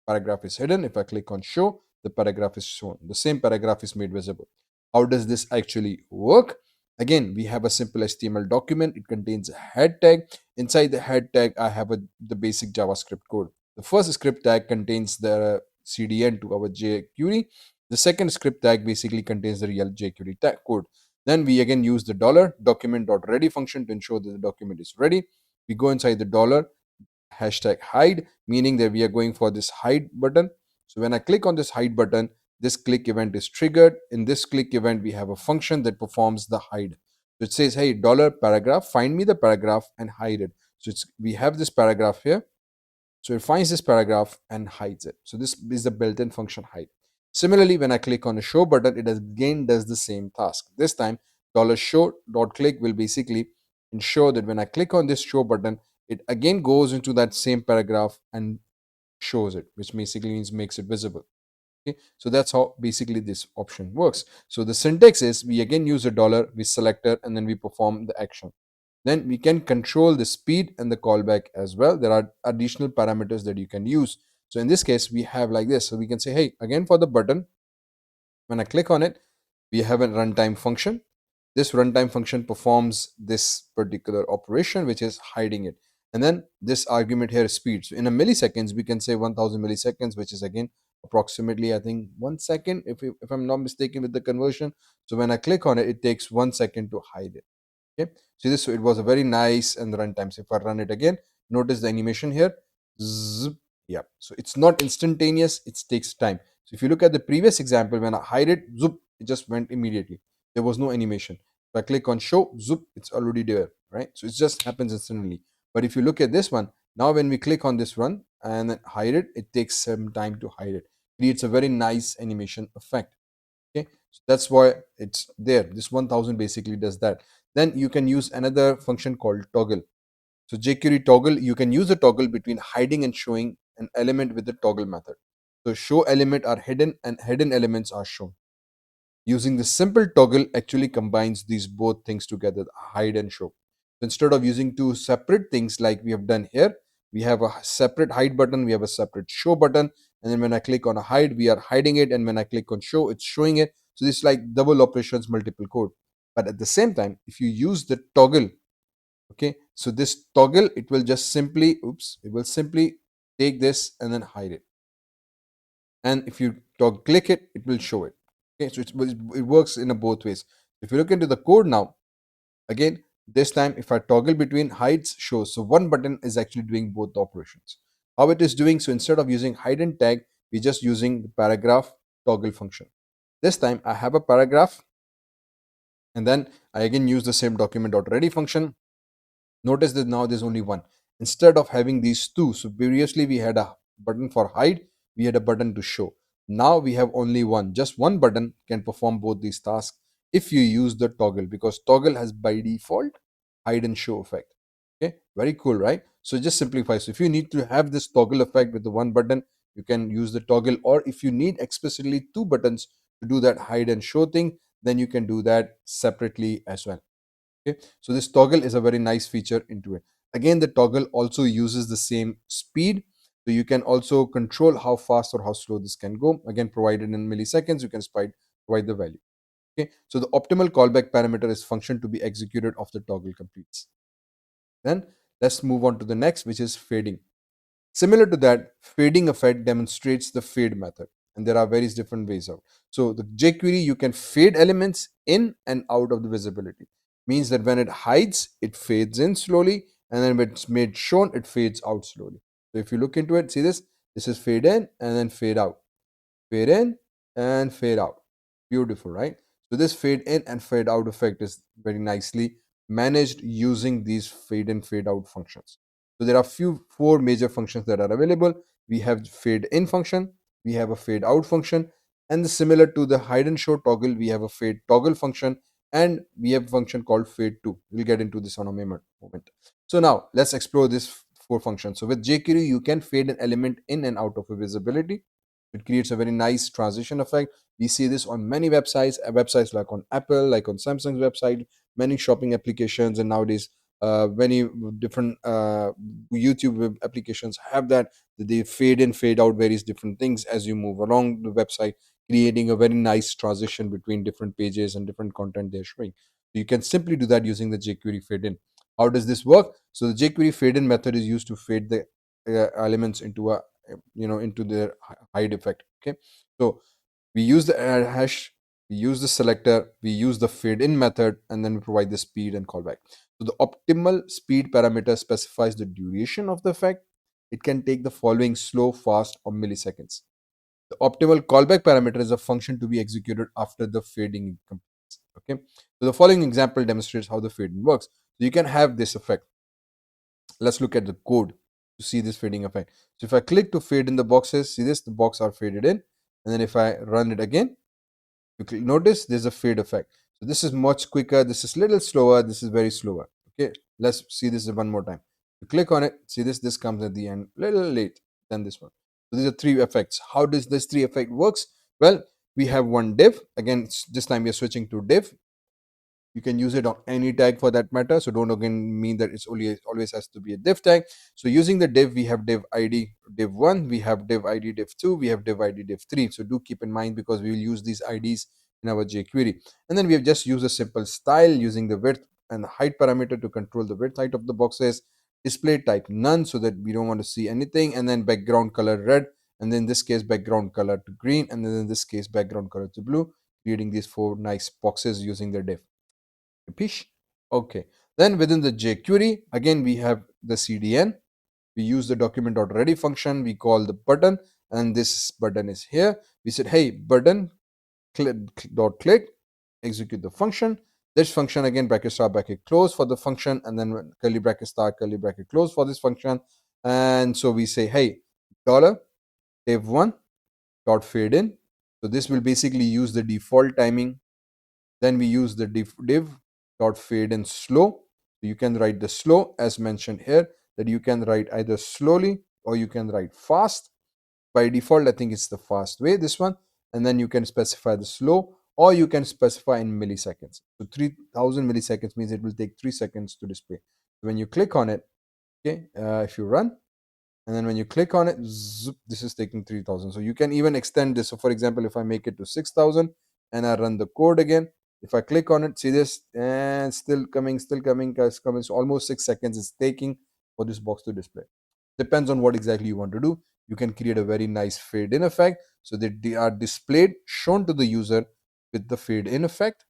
paragraph is hidden. If I click on show, the paragraph is shown. The same paragraph is made visible. How does this actually work? Again, we have a simple HTML document. It contains a head tag. Inside the head tag, I have the basic JavaScript code. The first script tag contains the CDN to our jQuery. The second script tag basically contains the real jQuery tag code. Then we again use the dollar document.ready function to ensure that the document is ready. We go inside the dollar hashtag hide, meaning that we are going for this hide button. So when I click on this hide button, this click event is triggered. In this click event, we have a function that performs the hide. So it says, hey, dollar paragraph, find me the paragraph and hide it. So we have this paragraph here. So it finds this paragraph and hides it. So this is the built-in function hide. Similarly, when I click on the show button, it again does the same task. This time, $show.click will basically ensure that when I click on this show button, it again goes into that same paragraph and shows it, which basically means makes it visible. Okay, so that's how basically this option works. So the syntax is we again use a dollar, we select it, and then we perform the action. Then we can control the speed and the callback as well. There are additional parameters that you can use. So in this case, we have like this. So we can say, hey, again for the button, when I click on it, we have a runtime function. This runtime function performs this particular operation, which is hiding it. And then this argument here is speed. So in a milliseconds, we can say 1000 milliseconds, which is again approximately, I think, 1 second, if I'm not mistaken with the conversion. So when I click on it, it takes 1 second to hide it. Okay, see this, so it was a very nice and runtime. So if I run it again, notice the animation here. Zzz, yeah, so it's not instantaneous, it takes time. So if you look at the previous example, when I hide it, zoop, it just went immediately. There was no animation. If I click on show, zoop, it's already there, right? So it just happens instantly. But if you look at this one, now when we click on this one and then hide it, it takes some time to hide it. Creates a very nice animation effect. Okay, so that's why it's there. This 1000 basically does that. Then you can use another function called toggle. So jQuery toggle, you can use a toggle between hiding and showing an element with the toggle method. So show element are hidden and hidden elements are shown. Using the simple toggle actually combines these both things together, hide and show. So instead of using two separate things like we have done here, we have a separate hide button, we have a separate show button. and then when I click on a hide, we are hiding it, and when I click on show, it's showing it. So this is like double operations, multiple code. But at the same time, if you use the toggle, okay, so this toggle, it will just simply, it will simply take this and then hide it. And if you click it, it will show it. Okay, so it works in a both ways. If you look into the code now, again, this time if I toggle between hides, shows, so one button is actually doing both the operations. How it is doing, so instead of using hide and tag, we're just using the paragraph toggle function. This time I have a paragraph, and then I again use the same document.ready function. Notice that now there's only one instead of having these two. So previously we had a button for hide, we had a button to show. Now we have only one. Just one button can perform both these tasks if you use the toggle, because toggle has by default hide and show effect. Okay, very cool, right? So just simplify. So if you need to have this toggle effect with the one button, you can use the toggle, or if you need explicitly two buttons to do that hide and show thing, then you can do that separately as well. Okay, so this toggle is a very nice feature into it. Again, the toggle also uses the same speed, so you can also control how fast or how slow this can go. Again, provided in milliseconds, you can provide the value. Okay, so the optimal callback parameter is function to be executed after toggle completes. Then let's move on to the next, which is fading. Similar to that, fading effect demonstrates the fade method, and there are various different ways out. So the jQuery, you can fade elements in and out of the visibility. Means that when it hides, it fades in slowly, and then when it's made shown, it fades out slowly. So if you look into it, see this. This is fade in and then fade out, fade in and fade out. Beautiful, right? So this fade in and fade out effect is very nicely managed using these fade in fade out functions. So there are four major functions that are available. We have fade in function, we have a fade out function, and similar to the hide and show toggle, we have a fade toggle function, and we have a function called fade to. We'll get into this on a moment. So now let's explore this four functions. So with jQuery, you can fade an element in and out of a visibility. It creates a very nice transition effect. We see this on many websites like on Apple, like on Samsung's website, many shopping applications, and nowadays many different YouTube web applications have that they fade in, fade out various different things as you move along the website, creating a very nice transition between different pages and different content they're showing. So you can simply do that using the jQuery fade in. How does this work? So the jQuery fade in method is used to fade the elements into a into their hide effect. Okay, so we use the hash, we use the selector, we use the fade in method, and then we provide the speed and callback. So the optimal speed parameter specifies the duration of the effect. It can take the following: slow, fast, or milliseconds. The optimal callback parameter is a function to be executed after the fading completes. Okay, so the following example demonstrates how the fading works. So you can have this effect. Let's look at the code to see this fading effect. So if I click to fade in the boxes, see this, the box are faded in. And then if I run it again, you notice there's a fade effect. So this is much quicker. This is little slower. This is very slower. Okay, let's see this one more time. You click on it, see this comes at the end, little late than this one. So these are three effects. How does this three effect works? Well, we have one div. Again, this time we are switching to div. You can use it on any tag for that matter, so don't again mean that it's only always has to be a div tag. So using the div, we have div id div1, we have div id div2, we have div id div3. So do keep in mind, because we will use these ids in our jQuery. And then we have just used a simple style using the width and the height parameter to control the width height of the boxes. Display type none, so that we don't want to see anything, and then background color red, and then in this case background color to green, and then in this case background color to blue, creating these four nice boxes using the div. Pish. Okay. Then within the jQuery, again, we have the CDN. We use the document.ready function. We call the button, and this button is here. We said, hey, button click, execute the function. This function again, bracket start, bracket close for the function, and then curly bracket start, curly bracket close for this function. And so we say, hey, dollar div1 dot fade in. So this will basically use the default timing. Then we use the div dot fade in slow. So you can write the slow as mentioned here, that you can write either slowly or you can write fast. By default, I think it's the fast way, this one. And then you can specify the slow, or you can specify in milliseconds. So 3000 milliseconds means it will take 3 seconds to display. So when you click on it, okay, if you run, and then when you click on it, zoop, this is taking 3000. So you can even extend this. So for example, if I make it to 6000 and I run the code again, if I click on it, see this, and still coming, guys, coming. So almost 6 seconds it's taking for this box to display. Depends on what exactly you want to do. You can create a very nice fade in effect so that they are displayed, shown to the user with the fade in effect.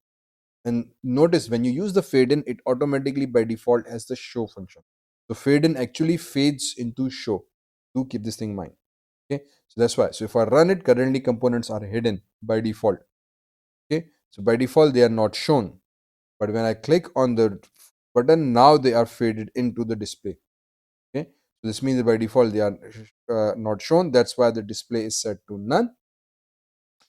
And notice when you use the fade in, it automatically by default has the show function. So fade in actually fades into show. Do keep this thing in mind. Okay, so that's why. So if I run it, currently components are hidden by default. Okay, so by default they are not shown. But when I click on the button, now they are faded into the display. Okay, so this means that by default they are not shown. That's why the display is set to none.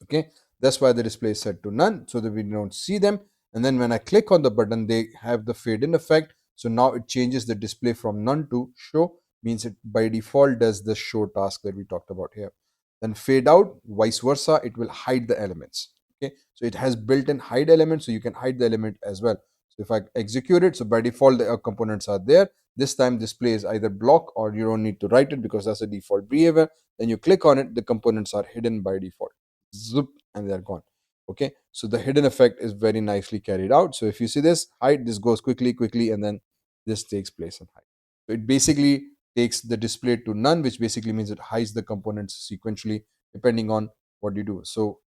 Okay, that's why the display is set to none, so that we don't see them. And then when I click on the button, they have the fade in effect. So now it changes the display from none to show, means it by default does the show task that we talked about here. Then fade out, vice versa, it will hide the elements. Okay, so it has built-in hide elements, so you can hide the element as well. So if I execute it, so by default the components are there. This time display is either block or you don't need to write it because that's a default behavior. Then you click on it, the components are hidden by default. Zoop, and they're gone. Okay, so the hidden effect is very nicely carried out. So if you see this hide, this goes quickly, and then this takes place in hide. So it basically takes the display to none, which basically means it hides the components sequentially depending on what you do. So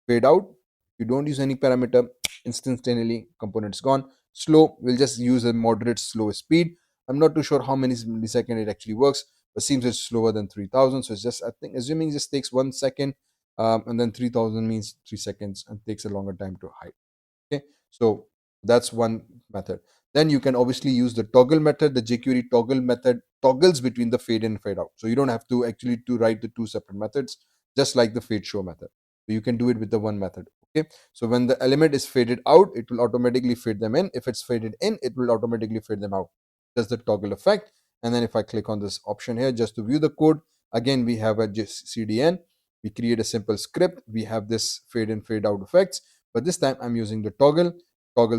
fade out, you don't use any parameter, instantaneously components gone. Slow, we'll just use a moderate slow speed. I'm not too sure how many milliseconds it actually works, but seems it's slower than 3000. So it's just, I think, assuming this takes 1 second, and then 3000 means 3 seconds and takes a longer time to hide. Okay, so that's one method. Then you can obviously use the toggle method. The jQuery toggle method toggles between the fade in and fade out, so you don't have to actually to write the two separate methods, just like the fade show method. So you can do it with the one method. Okay, so when the element is faded out, it will automatically fade them in. If it's faded in, it will automatically fade them out. That's the toggle effect. And then if I click on this option here just to view the code, again we have a CDN. We create a simple script. We have this fade in fade out effects, but this time I'm using the toggle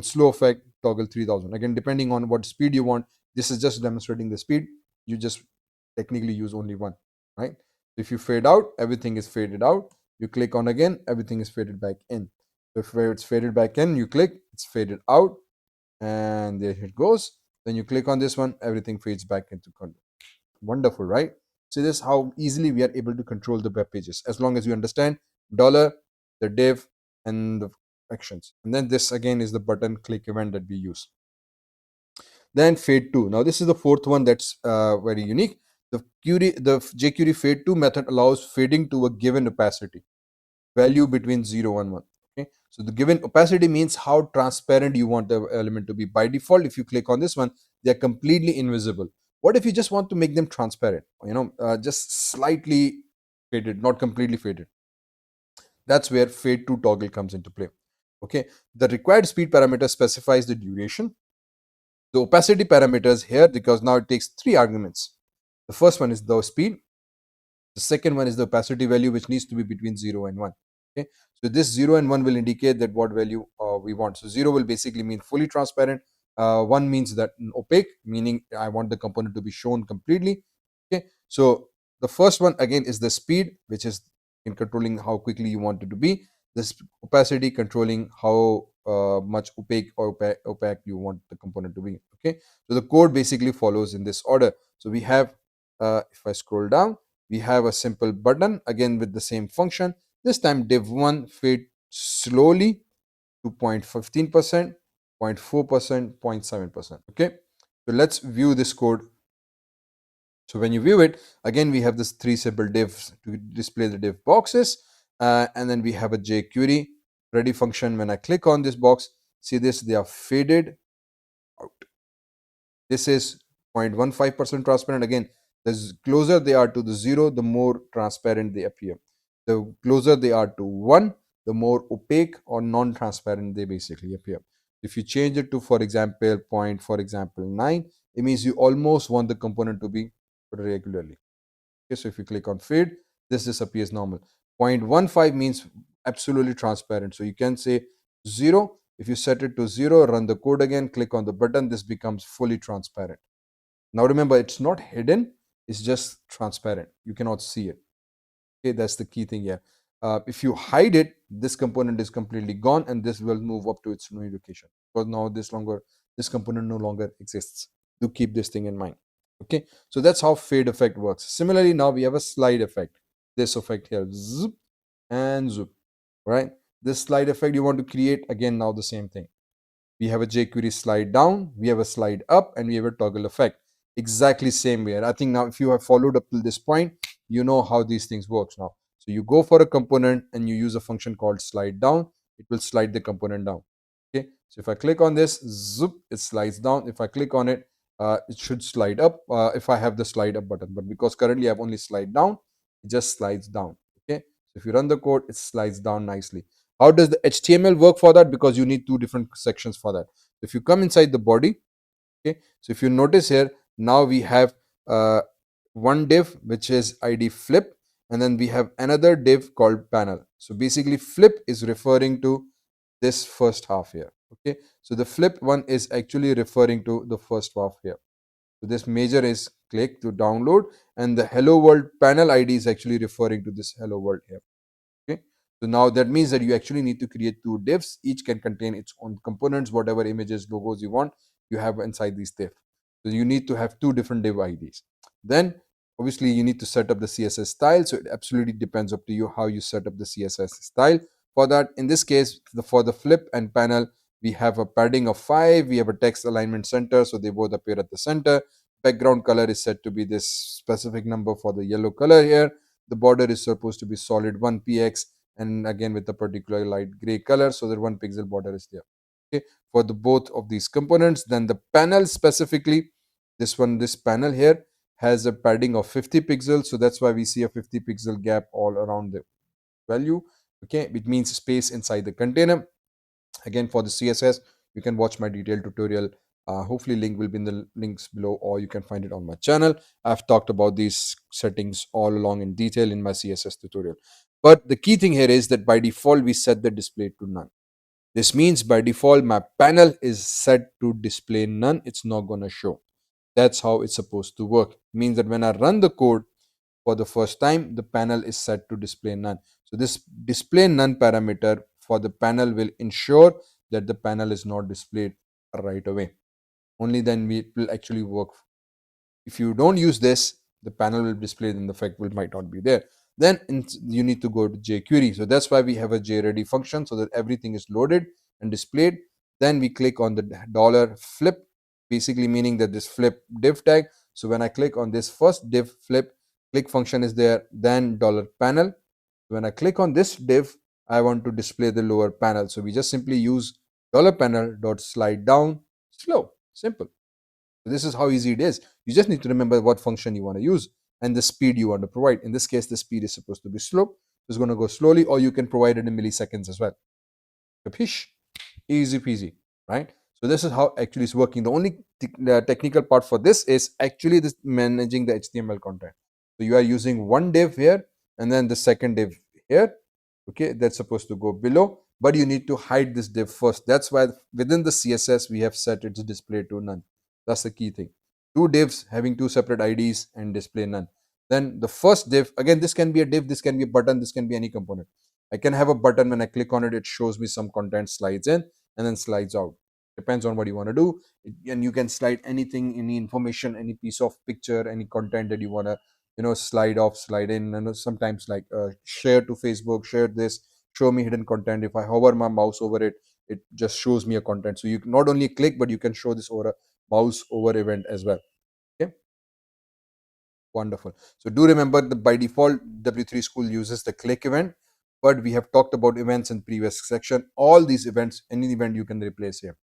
slow effect, toggle 3000. Again, depending on what speed you want. This is just demonstrating the speed. You just technically use only one, right? If you fade out, everything is faded out. You click on again, everything is faded back in. So if it's faded back in, you click, it's faded out, and there it goes. Then you click on this one, everything fades back into content. Wonderful, right? So this is how easily we are able to control the web pages, as long as you understand dollar, the div, and the actions. And then this again is the button click event that we use. Then fade to. Now this is the fourth one that's very unique. The jQuery fade to method allows fading to a given opacity value between 0 and 1. Okay, so the given opacity means how transparent you want the element to be. By default, if you click on this one, they are completely invisible. What if you just want to make them transparent, just slightly faded, not completely faded? That's where fade to toggle comes into play. Okay, the required speed parameter specifies the duration. The opacity parameters here, because now it takes 3 arguments. The first one is the speed. The second one is the opacity value, which needs to be between 0 and 1. Okay, so this 0 and 1 will indicate that what value we want. So 0 will basically mean fully transparent. 1 means that opaque, meaning I want the component to be shown completely. Okay, so the first one again is the speed, which is in controlling how quickly you want it to be. This opacity controlling how much opaque or opaque you want the component to be. Okay, so the code basically follows in this order. So we have, if I scroll down, we have a simple button again with the same function. This time div1 fade slowly to 0.15%, 0.4%, 0.7%. Okay, so let's view this code. So when you view it, again we have this 3 simple divs to display the div boxes, and then we have a jQuery ready function. When I click on this box, see this, they are faded out. This is 0.15% transparent. Again, the closer they are to the 0, the more transparent they appear. The closer they are to 1, the more opaque or non-transparent they basically appear. If you change it to, for example, 9, it means you almost want the component to be regularly. Okay, so if you click on fade, this disappears normal. 0.15 means absolutely transparent. So you can say 0. If you set it to 0, run the code again, click on the button, this becomes fully transparent. Now remember, it's not hidden. is just transparent. You cannot see it. Okay, that's the key thing here. If you hide it, this component is completely gone, and this will move up to its new location, because now this component no longer exists. Do keep this thing in mind. Okay, so that's how fade effect works. Similarly, now we have a slide effect. This effect here, zip and zoop, right? This slide effect you want to create, again, now the same thing. We have a jQuery slide down, we have a slide up, and we have a toggle effect. Exactly same way. And I think now if you have followed up till this point, you know how these things works now. So you go for a component and you use a function called slide down. It will slide the component down. Okay. So if I click on this, zoop, it slides down. If I click on it, it should slide up if I have the slide up button. But because currently I have only slide down, it just slides down. Okay. So if you run the code, it slides down nicely. How does the HTML work for that? Because you need two different sections for that. If you come inside the body, okay, so if you notice here, now we have uh, one div which is id flip, and then we have another div called panel. So basically flip is referring to this first half here. Okay, so the flip one is actually referring to the first half here. So this major is click to download, and the hello world panel id is actually referring to this hello world here. Okay, so now that means that you actually need to create two divs. Each can contain its own components, whatever images, logos you want, you have inside these div. So you need to have two different div IDs. Then obviously you need to set up the CSS style. So it absolutely depends up to you how you set up the CSS style. For that, in this case, for the flip and panel, we have a padding of 5. We have a text alignment center, so they both appear at the center. Background color is set to be this specific number for the yellow color here. The border is supposed to be solid 1px, and again with a particular light gray color, so that 1 pixel border is there. Okay, for the both of these components. Then the panel specifically, this panel here has a padding of 50 pixels, so that's why we see a 50 pixel gap all around the value. Okay, it means space inside the container. Again, for the CSS, you can watch my detailed tutorial. Hopefully link will be in the links below, or you can find it on my channel. I've talked about these settings all along in detail in my CSS tutorial. But the key thing here is that by default we set the display to none. This means by default my panel is set to display none. It's not going to show. That's how it's supposed to work. It means that when I run the code for the first time, the panel is set to display none. So this display none parameter for the panel will ensure that the panel is not displayed right away. Only then it will actually work. If you don't use this, the panel will display, then the effect might not be there. Then you need to go to jQuery. So that's why we have a JReady function, so that everything is loaded and displayed. Then we click on the $flip, basically meaning that this flip div tag. So when I click on this first div flip, click function is there, then $panel. When I click on this div, I want to display the lower panel. So we just simply use $panel dot slide down slow. Simple. So this is how easy it is. You just need to remember what function you want to use and the speed you want to provide. In this case, the speed is supposed to be slow. It's going to go slowly, or you can provide it in milliseconds as well. Capish? Easy peasy, right? So this is how actually it's working. The only technical part for this is actually this managing the HTML content. So you are using one div here and then the second div here. Okay, that's supposed to go below, but you need to hide this div first. That's why within the CSS we have set its display to none. That's the key thing. Two divs having two separate IDs and display none. Then the first div, again, this can be a div, this can be a button, this can be any component. I can have a button. When I click on it, it shows me some content, slides in and then slides out. Depends on what you want to do. And you can slide anything, any information, any piece of picture, any content that you want to slide off, slide in. And sometimes like share to Facebook, share this, show me hidden content. If I hover my mouse over it, it just shows me a content. So you can not only click, but you can show this over a mouse over event as well. Okay, wonderful. So do remember that by default W3School uses the click event, but we have talked about events in previous section. All these events, any event you can replace here.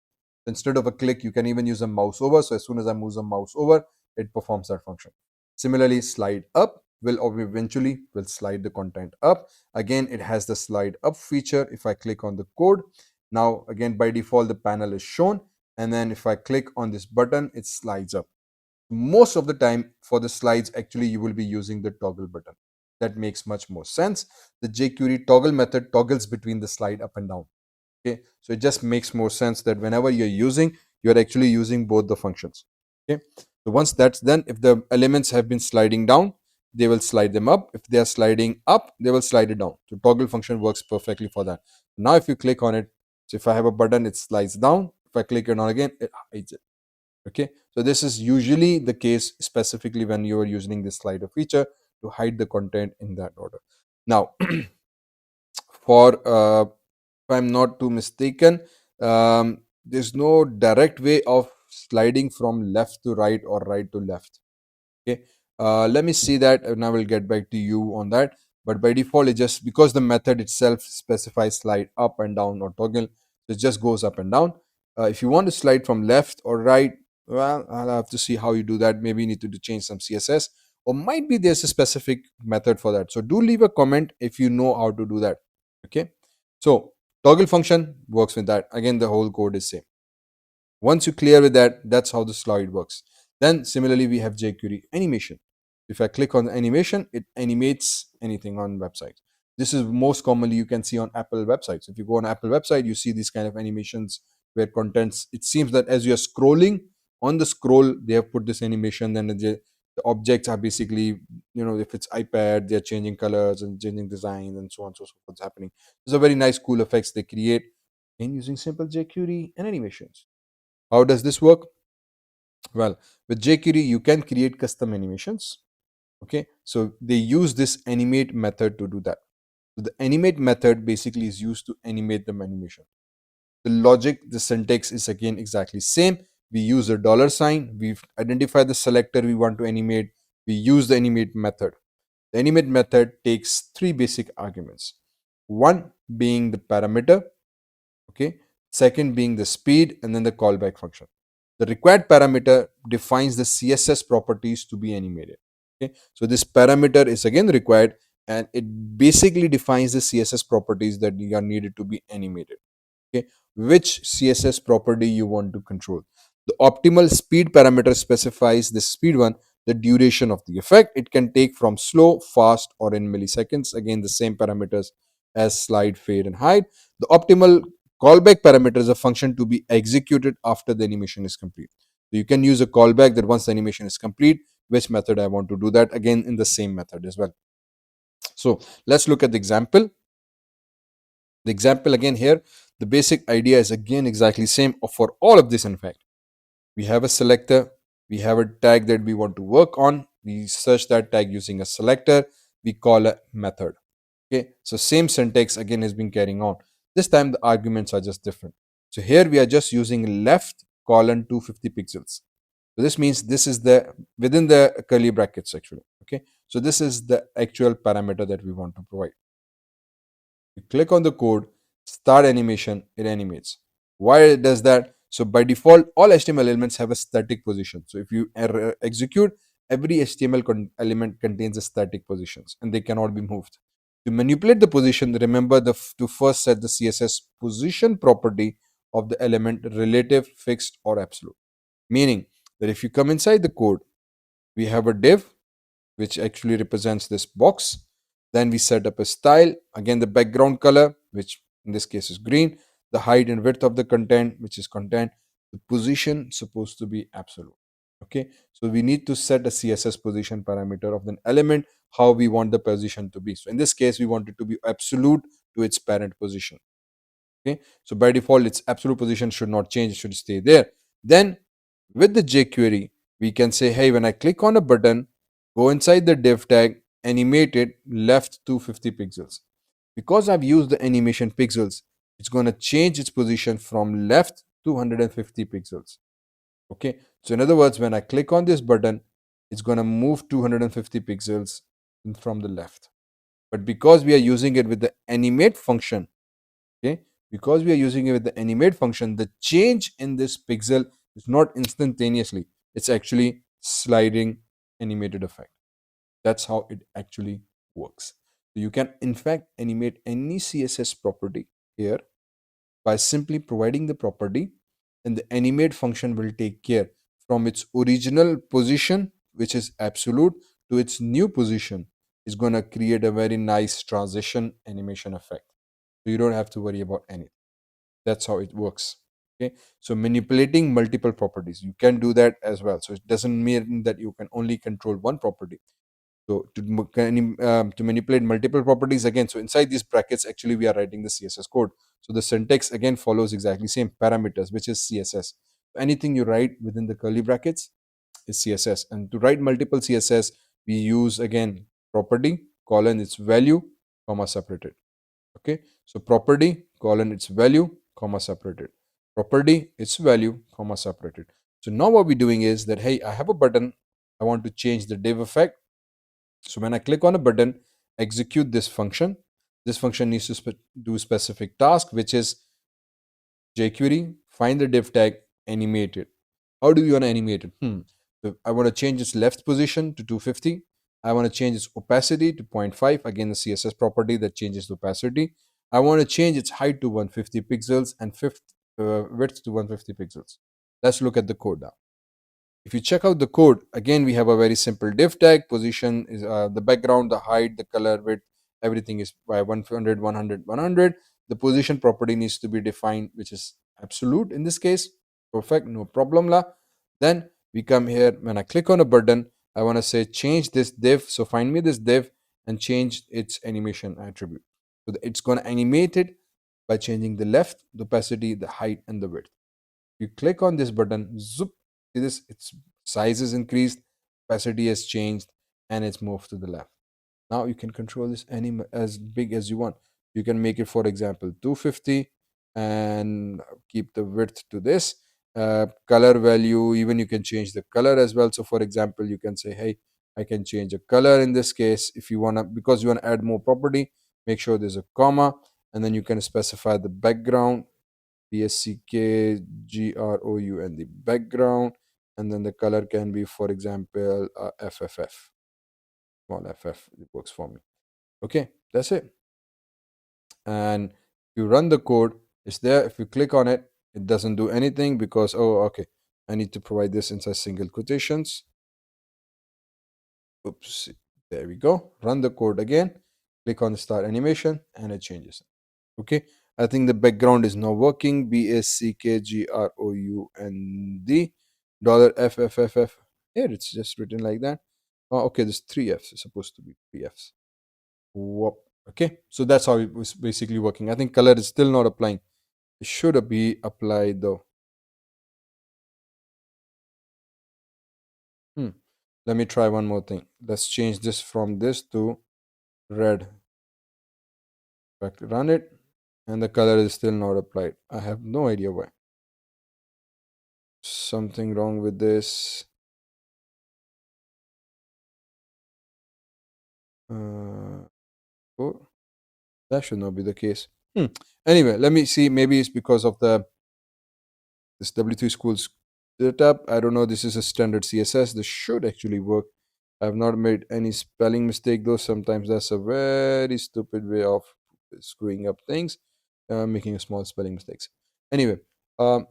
Instead of a click, you can even use a mouse over. So as soon as I move a mouse over, it performs that function. Similarly, slide up will eventually slide the content up. Again, it has the slide up feature. If I click on the code, now again by default the panel is shown, and then if I click on this button, it slides up. Most of the time for the slides, actually you will be using the toggle button. That makes much more sense. The jQuery toggle method toggles between the slide up and down. Okay, so it just makes more sense that whenever you're actually using both the functions. Okay, So once that's done, if the elements have been sliding down, they will slide them up. If they are sliding up, they will slide it down. So toggle function works perfectly for that. Now if you click on it, so if I have a button, it slides down. If I click it on again, it hides it. Okay, so this is usually the case specifically when you are using this slider feature to hide the content in that order. Now for if I'm not too mistaken, there's no direct way of sliding from left to right or right to left. Okay, let me see that and I will get back to you on that. But by default, it just, because the method itself specifies slide up and down or toggle, it just goes up and down. If you want to slide from left or right, well, I'll have to see how you do that. Maybe you need to change some CSS, or might be there's a specific method for that. So do leave a comment if you know how to do that. Okay, so toggle function works with that. Again, the whole code is same. Once you clear with that, that's how the slide works. Then similarly, we have jQuery animation. If I click on the animation, it animates anything on websites. This is most commonly you can see on Apple websites. If you go on Apple website, you see these kind of animations where contents, it seems that as you are scrolling, on the scroll, they have put this animation. Then the objects are basically, if it's iPad, they're changing colors and changing designs and so on and so forth. What's happening. These are very nice, cool effects they create in using simple jQuery and animations. How does this work? Well, with jQuery, you can create custom animations. Okay, so they use this animate method to do that. So the animate method basically is used to animate the animation. The logic, the syntax is again exactly same. We use a dollar sign. We've identified the selector we want to animate. We use the animate method. The animate method takes three basic arguments. One being the parameter, okay, second being the speed, and then the callback function. The required parameter defines the CSS properties to be animated. Okay, so this parameter is again required, and it basically defines the CSS properties that are needed to be animated. Okay, which CSS property you want to control. The optimal speed parameter specifies the speed one, the duration of the effect. It can take from slow, fast, or in milliseconds. Again, the same parameters as slide, fade, and hide. The optimal callback parameter is a function to be executed after the animation is complete. So you can use a callback that once the animation is complete, which method I want to do that, again in the same method as well. So let's look at the example. The example again here, the basic idea is again exactly same for all of this. In fact, we have a selector, we have a tag that we want to work on, we search that tag using a selector, we call a method. Okay, so same syntax again has been carrying on. This time the arguments are just different. So here we are just using left colon 250 pixels. So this means this is the within the curly brackets actually. Okay, so this is the actual parameter that we want to provide. You click on the code, start animation, it animates. Why it does that? So by default, all HTML elements have a static position. So if you execute, every HTML element contains a static positions and they cannot be moved. To manipulate the position, remember to first set the CSS position property of the element relative, fixed, or absolute. Meaning that if you come inside the code, we have a div which actually represents this box. Then we set up a style, again the background color, which in this case is green, the height and width of the content, which is content, the position supposed to be absolute. Okay, so we need to set a CSS position parameter of an element, how we want the position to be. So in this case, we want it to be absolute to its parent position. Okay, so by default, its absolute position should not change, it should stay there. Then with the jQuery, we can say, hey, when I click on a button, go inside the div tag, animate it left 250 pixels. Because I've used the animation pixels, it's going to change its position from left to 150 pixels. Okay, so in other words, when I click on this button, it's going to move 250 pixels from the left. But because we are using it with the animate function, okay, because we are using it with the animate function, the change in this pixel is not instantaneously, it's actually sliding animated effect. That's how it actually works. So you can in fact animate any CSS property here by simply providing the property, and the animate function will take care from its original position, which is absolute, to its new position is going to create a very nice transition animation effect. So you don't have to worry about anything. That's how it works. Okay, so manipulating multiple properties, you can do that as well. So it doesn't mean that you can only control one property. So to manipulate multiple properties again, so inside these brackets, actually we are writing the CSS code. So the syntax again follows exactly same parameters, which is CSS. Anything you write within the curly brackets is CSS. And to write multiple CSS, we use again property colon its value comma separated. Okay, so property colon its value comma separated, property its value comma separated. So now what we're doing is that, hey, I have a button, I want to change the div effect. So when I click on a button, execute this function. This function needs to do specific task, which is jQuery, find the div tag, animate it. How do you want to animate it? So I want to change its left position to 250. I want to change its opacity to 0.5. Again, the CSS property that changes the opacity. I want to change its height to 150 pixels and width to 150 pixels. Let's look at the code now. If you check out the code, again, we have a very simple div tag. Position is the background, the height, the color, width, everything is by 100, 100, 100. The position property needs to be defined, which is absolute in this case. Perfect, no problem la. Then we come here. When I click on a button, I want to say change this div. So find me this div and change its animation attribute. So it's going to animate it by changing the left, the opacity, the height, and the width. You click on this button, zoop, see this, its size is increased, opacity has changed, and it's moved to the left. Now you can control this as big as you want. You can make it, for example, 250 and keep the width to this. Color value, even you can change the color as well. So for example, you can say, hey, I can change a color in this case. If you want to, because you want to add more property, make sure there's a comma, and then you can specify the background, BSCKGROU, and the background, and then the color can be, for example, FFF, small FF. It works for me. Okay, that's it. And if you run the code, it's there. If you click on it, it doesn't do anything because, oh, okay, I need to provide this inside single quotations. Oops, there we go. Run the code again, click on start animation, and it changes. Okay, I think the background is now working. BSCKGROUND $FFFF. Here it's just written like that. Oh, okay, there's three F's. It's supposed to be three F's. Whoop. Okay, so that's how it was basically working. I think color is still not applying. It should be applied though. Let me try one more thing. Let's change this from this to red. Back run it, and the color is still not applied. I have no idea why. Something wrong with this. Oh, that should not be the case. Anyway, let me see. Maybe it's because of this W3Schools setup. I don't know. This is a standard CSS. This should actually work. I have not made any spelling mistake though. Sometimes that's a very stupid way of screwing up things, making a small spelling mistakes. Anyway,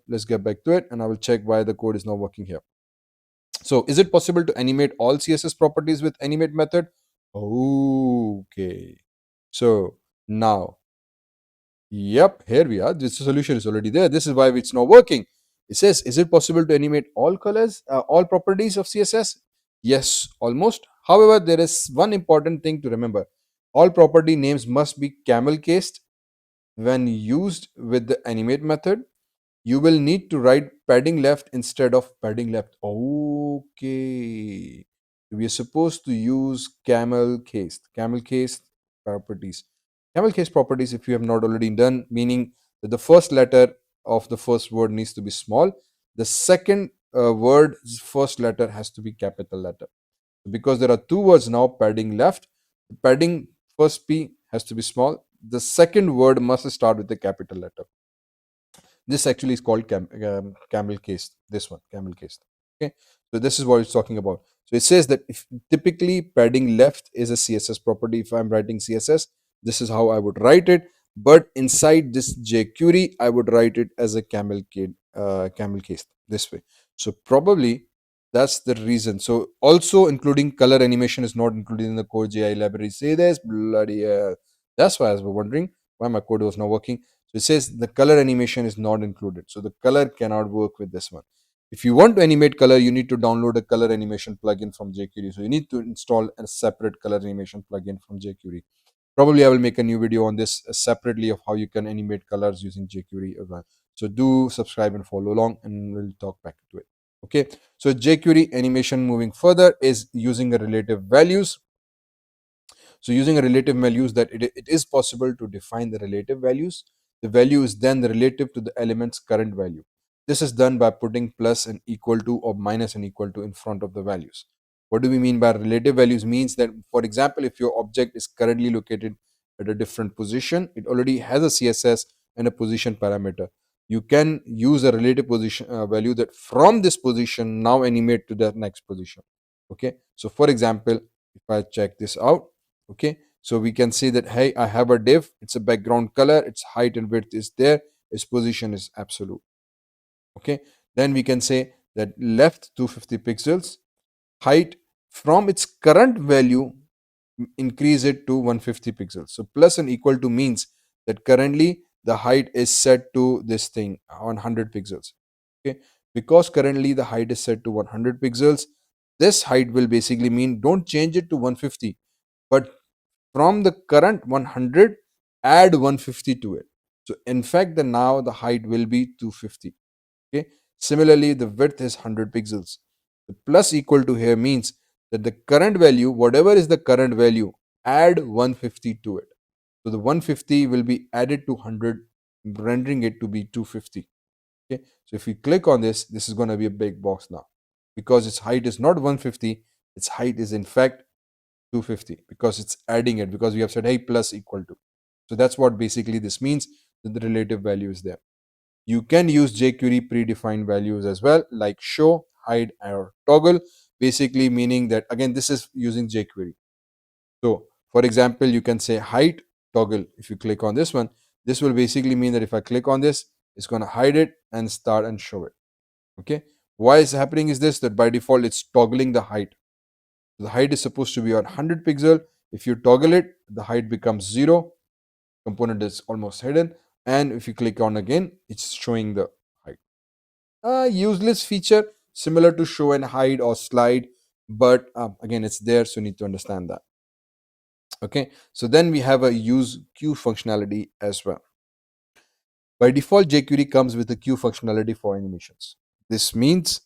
let's get back to it, and I will check why the code is not working here. So, is it possible to animate all CSS properties with animate method? Okay. So now, yep, here we are. This solution is already there. This is why it's not working. It says, is it possible to animate all colors, all properties of CSS? Yes, almost. However, there is one important thing to remember. All property names must be camel cased when used with the animate method. You will need to write padding left instead of padding left. Okay. We are supposed to use camel cased properties. Camel case properties, if you have not already done, meaning that the first letter of the first word needs to be small. The second word's first letter has to be capital letter. Because there are two words now, padding left, the padding first P has to be small. The second word must start with the capital letter. This actually is called camel case. This one, camel case. Okay, so this is what it's talking about. So it says that if typically padding left is a CSS property, if I'm writing CSS, this is how I would write it. But inside this jQuery, I would write it as a camel case this way. So probably that's the reason. So also including color animation is not included in the core JI library. Say this bloody. That's why I was wondering why my code was not working. So it says the color animation is not included. So the color cannot work with this one. If you want to animate color, you need to download a color animation plugin from JQuery. So you need to install a separate color animation plugin from JQuery. Probably I will make a new video on this separately of how you can animate colors using JQuery as well. So do subscribe and follow along, and we'll talk back to it. Okay, so JQuery animation moving further is using a relative values. So using a relative values, that it is possible to define the relative values. The value is then the relative to the element's current value. This is done by putting plus and equal to or minus and equal to in front of the values. What do we mean by relative values? Means that, for example, if your object is currently located at a different position, it already has a CSS and a position parameter. You can use a relative position value that from this position now animate to the next position. Okay, so for example, if I check this out, okay, so we can see that, hey, I have a div, it's a background color, its height and width is there, its position is absolute. Okay, then we can say that left 250 pixels, height from its current value increase it to 150 pixels. So plus and equal to means that currently the height is set to this thing on 100 pixels. Okay, because currently the height is set to 100 pixels, this height will basically mean don't change it to 150, but from the current 100 add 150 to it. So in fact, now the height will be 250. Okay, similarly the width is 100 pixels. The plus equal to here means that the current value, whatever is the current value, add 150 to it. So the 150 will be added to 100, rendering it to be 250. Okay, so if we click on this, this is going to be a big box now, because its height is not 150, its height is in fact 250, because it's adding it, because we have said, hey, plus equal to. So that's what basically this means, that the relative value is there. You can use jQuery predefined values as well, like show, hide, or toggle, basically meaning that, again, this is using jQuery. So for example, you can say height toggle. If you click on this one, this will basically mean that if I click on this, it's going to hide it and start and show it. Okay, why is happening is this, that by default it's toggling the height. The height is supposed to be on 100 pixel. If you toggle it, the height becomes 0, component is almost hidden, and if you click on again, it's showing the height. A useless feature similar to show and hide or slide, but again, it's there, so you need to understand that. Okay, so then we have a use queue functionality as well. By default, jQuery comes with a queue functionality for animations. This means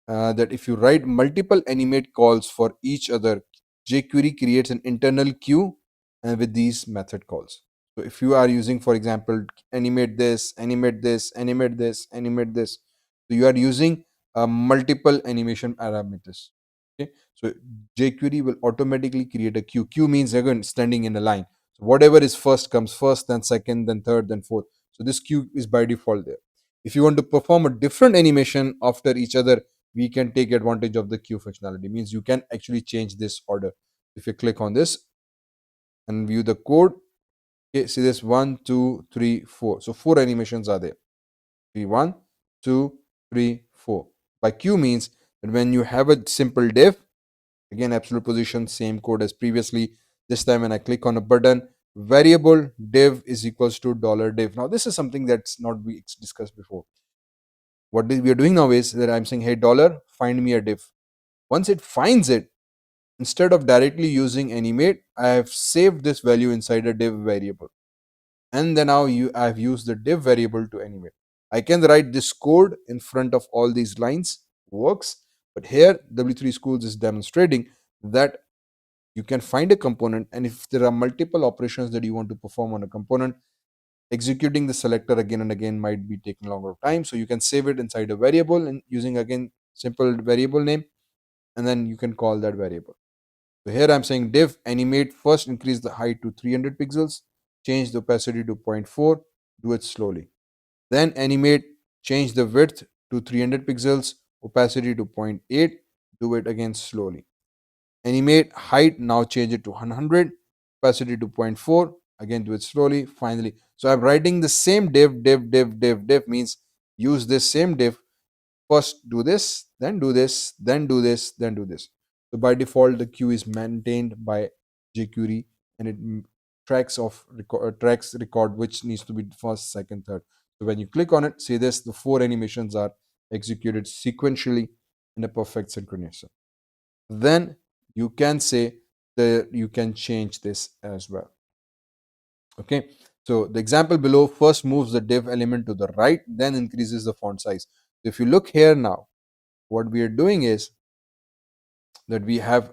that if you write multiple animate calls for each other, jQuery creates an internal queue with these method calls. So if you are using, for example, animate this, animate this, animate this, animate this, so you are using multiple animation parameters. Okay, so jQuery will automatically create a queue. Queue means, again, standing in a line. So whatever is first comes first, then second, then third, then fourth. So this queue is by default there. If you want to perform a different animation after each other, we can take advantage of the queue functionality. Means you can actually change this order. If you click on this and view the code, okay, see this 1, 2, 3, 4. So 4 animations are there. 3, 1, 2, 3, 4. By queue means that when you have a simple div, again, absolute position, same code as previously. This time when I click on a button, variable div is equals to $div. Now this is something that's not we discussed before. What we are doing now is that I'm saying, hey, dollar, find me a div. Once it finds it, instead of directly using animate, I have saved this value inside a div variable. And then now I've used the div variable to animate. I can write this code in front of all these lines, works. But here W3Schools is demonstrating that you can find a component, and if there are multiple operations that you want to perform on a component, executing the selector again and again might be taking longer time. So you can save it inside a variable and using, again, simple variable name, and then you can call that variable. So here I'm saying div animate, first increase the height to 300 pixels, change the opacity to 0.4, do it slowly. Then animate, change the width to 300 pixels, opacity to 0.8, do it again slowly. Animate height, now change it to 100, opacity to 0.4, again do it slowly. Finally, so I'm writing the same div means use this same div. First do this, then do this, then do this, then do this. So by default, the queue is maintained by jQuery, and it tracks record which needs to be first, second, third. So when you click on it, see this, the 4 animations are executed sequentially in a perfect synchronization. Then you can say that you can change this as well. Okay, so the example below first moves the div element to the right, then increases the font size. If you look here now, what we are doing is that we have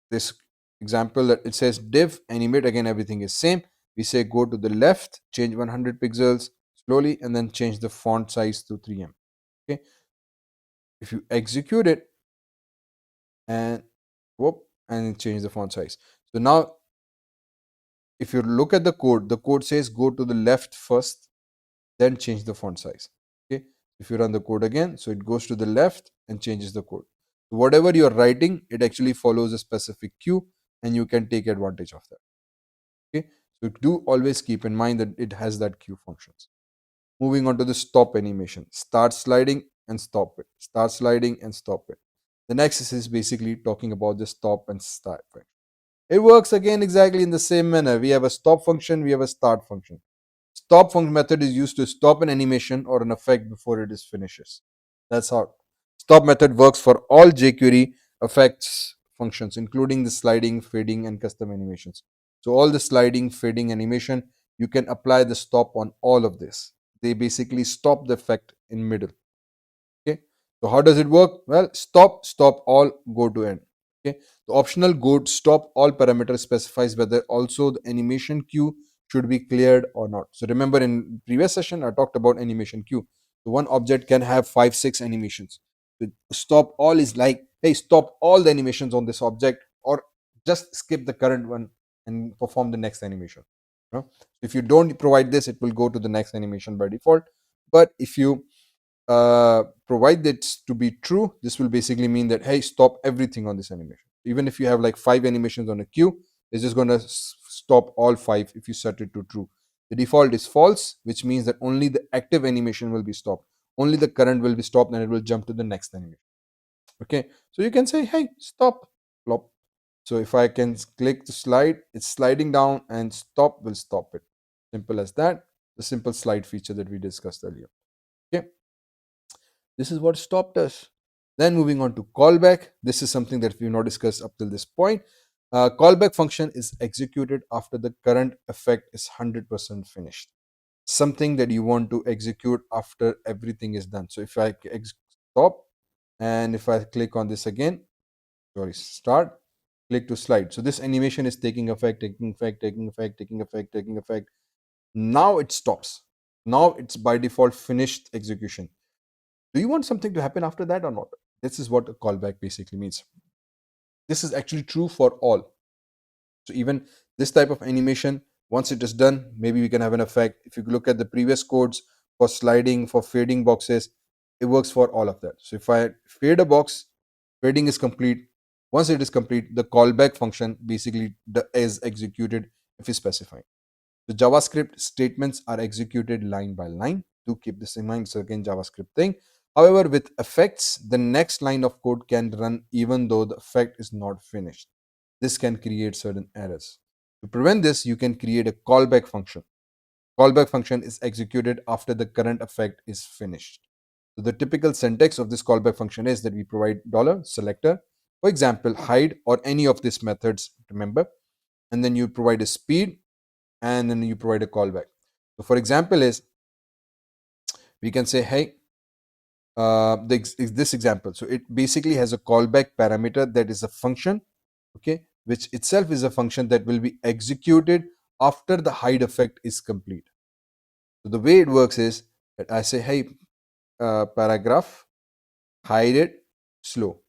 this example that it says div animate, again everything is same. We say go to the left, change 100 pixels slowly, and then change the font size to 3M. Okay, if you execute it and whoop, and change the font size. So now if you look at the code says go to the left first, then change the font size. Okay, if you run the code again, so it goes to the left and changes the code. So whatever you're writing, it actually follows a specific queue, and you can take advantage of that. Okay, so do always keep in mind that it has that queue functions. Moving on to the stop animation, start sliding and stop it, start sliding and stop it. The next is basically talking about the stop and start. It works again exactly in the same manner. We have a stop function, we have a start function. Stop function method is used to stop an animation or an effect before it is finishes. That's how stop method works for all jQuery effects functions, including the sliding, fading, and custom animations. So all the sliding, fading animation, you can apply the stop on all of this. They basically stop the effect in middle. Okay, so how does it work? Well, stop all, go to end. Okay, the optional go to stop all parameter specifies whether also the animation queue should be cleared or not. So remember, in previous session I talked about animation queue. So one object can have 5-6 animations. So stop all is like, hey, stop all the animations on this object, or just skip the current one and perform the next animation. If you don't provide this, it will go to the next animation by default. But if you provide that to be true, this will basically mean that, hey, stop everything on this animation. Even if you have like 5 animations on a queue, it's just going to stop all 5 if you set it to true. The default is false, which means that only the active animation will be stopped, only the current will be stopped, and it will jump to the next animation. Okay, so you can say, hey, stop, plop. So if I can click the slide, it's sliding down, and stop will stop it. Simple as that. The simple slide feature that we discussed earlier. Okay, this is what stop does. Then moving on to callback. This is something that we've not discussed up till this point. Callback function is executed after the current effect is 100% finished. Something that you want to execute after everything is done. So if I stop, and if I click on this again, sorry, start, click to slide. So this animation is taking effect, taking effect, taking effect, taking effect, taking effect. Now it stops. Now it's by default finished execution. Do you want something to happen after that or not? This is what a callback basically means. This is actually true for all. So even this type of animation, once it is done, maybe we can have an effect. If you look at the previous codes for sliding, for fading boxes, it works for all of that. So if I fade a box, fading is complete. Once it is complete, the callback function basically is executed if it's specified. The JavaScript statements are executed line by line. Do keep this in mind. So again, JavaScript thing. However, with effects, the next line of code can run even though the effect is not finished. This can create certain errors. To prevent this, you can create a callback function. Callback function is executed after the current effect is finished. So the typical syntax of this callback function is that we provide $selector, for example, hide or any of these methods, remember, and then you provide a speed, and then you provide a callback. So for example is, we can say, hey, this example. So it basically has a callback parameter that is a function, okay, which itself is a function that will be executed after the hide effect is complete. So the way it works is that I say, hey, paragraph, hide it, slow.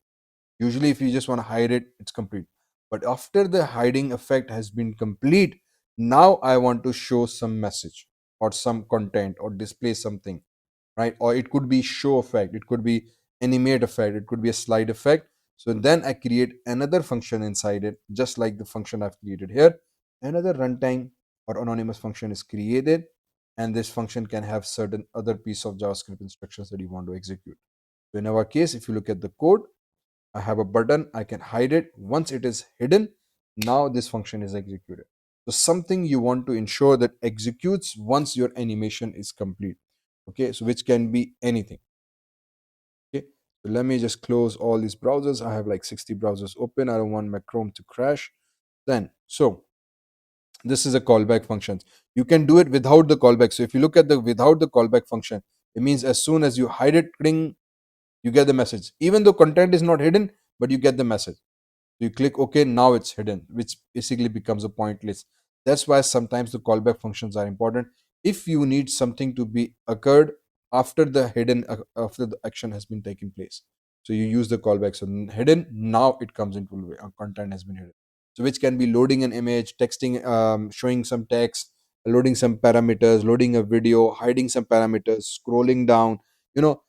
Usually if you just want to hide it, it's complete. But after the hiding effect has been complete, now I want to show some message or some content or display something, right? Or it could be show effect, it could be animate effect, it could be a slide effect. So then I create another function inside it, just like the function I've created here. Another runtime or anonymous function is created, and this function can have certain other piece of JavaScript instructions that you want to execute. So in our case, if you look at the code, I have a button, I can hide it. Once it is hidden, now this function is executed. So something you want to ensure that executes once your animation is complete. Okay, so which can be anything. Okay, so let me just close all these browsers. I have like 60 browsers open. I don't want my Chrome to crash. Then, so this is a callback function. You can do it without the callback. So if you look at the without the callback function, it means as soon as you hide it, ding, you get the message. Even though content is not hidden, but you get the message. You click OK, now it's hidden, which basically becomes a pointless. That's why sometimes the callback functions are important. If you need something to be occurred after the hidden after the action has been taken place, so you use the callback. So hidden, now it comes into content has been hidden. So which can be loading an image, texting, showing some text, loading some parameters, loading a video, hiding some parameters, scrolling down.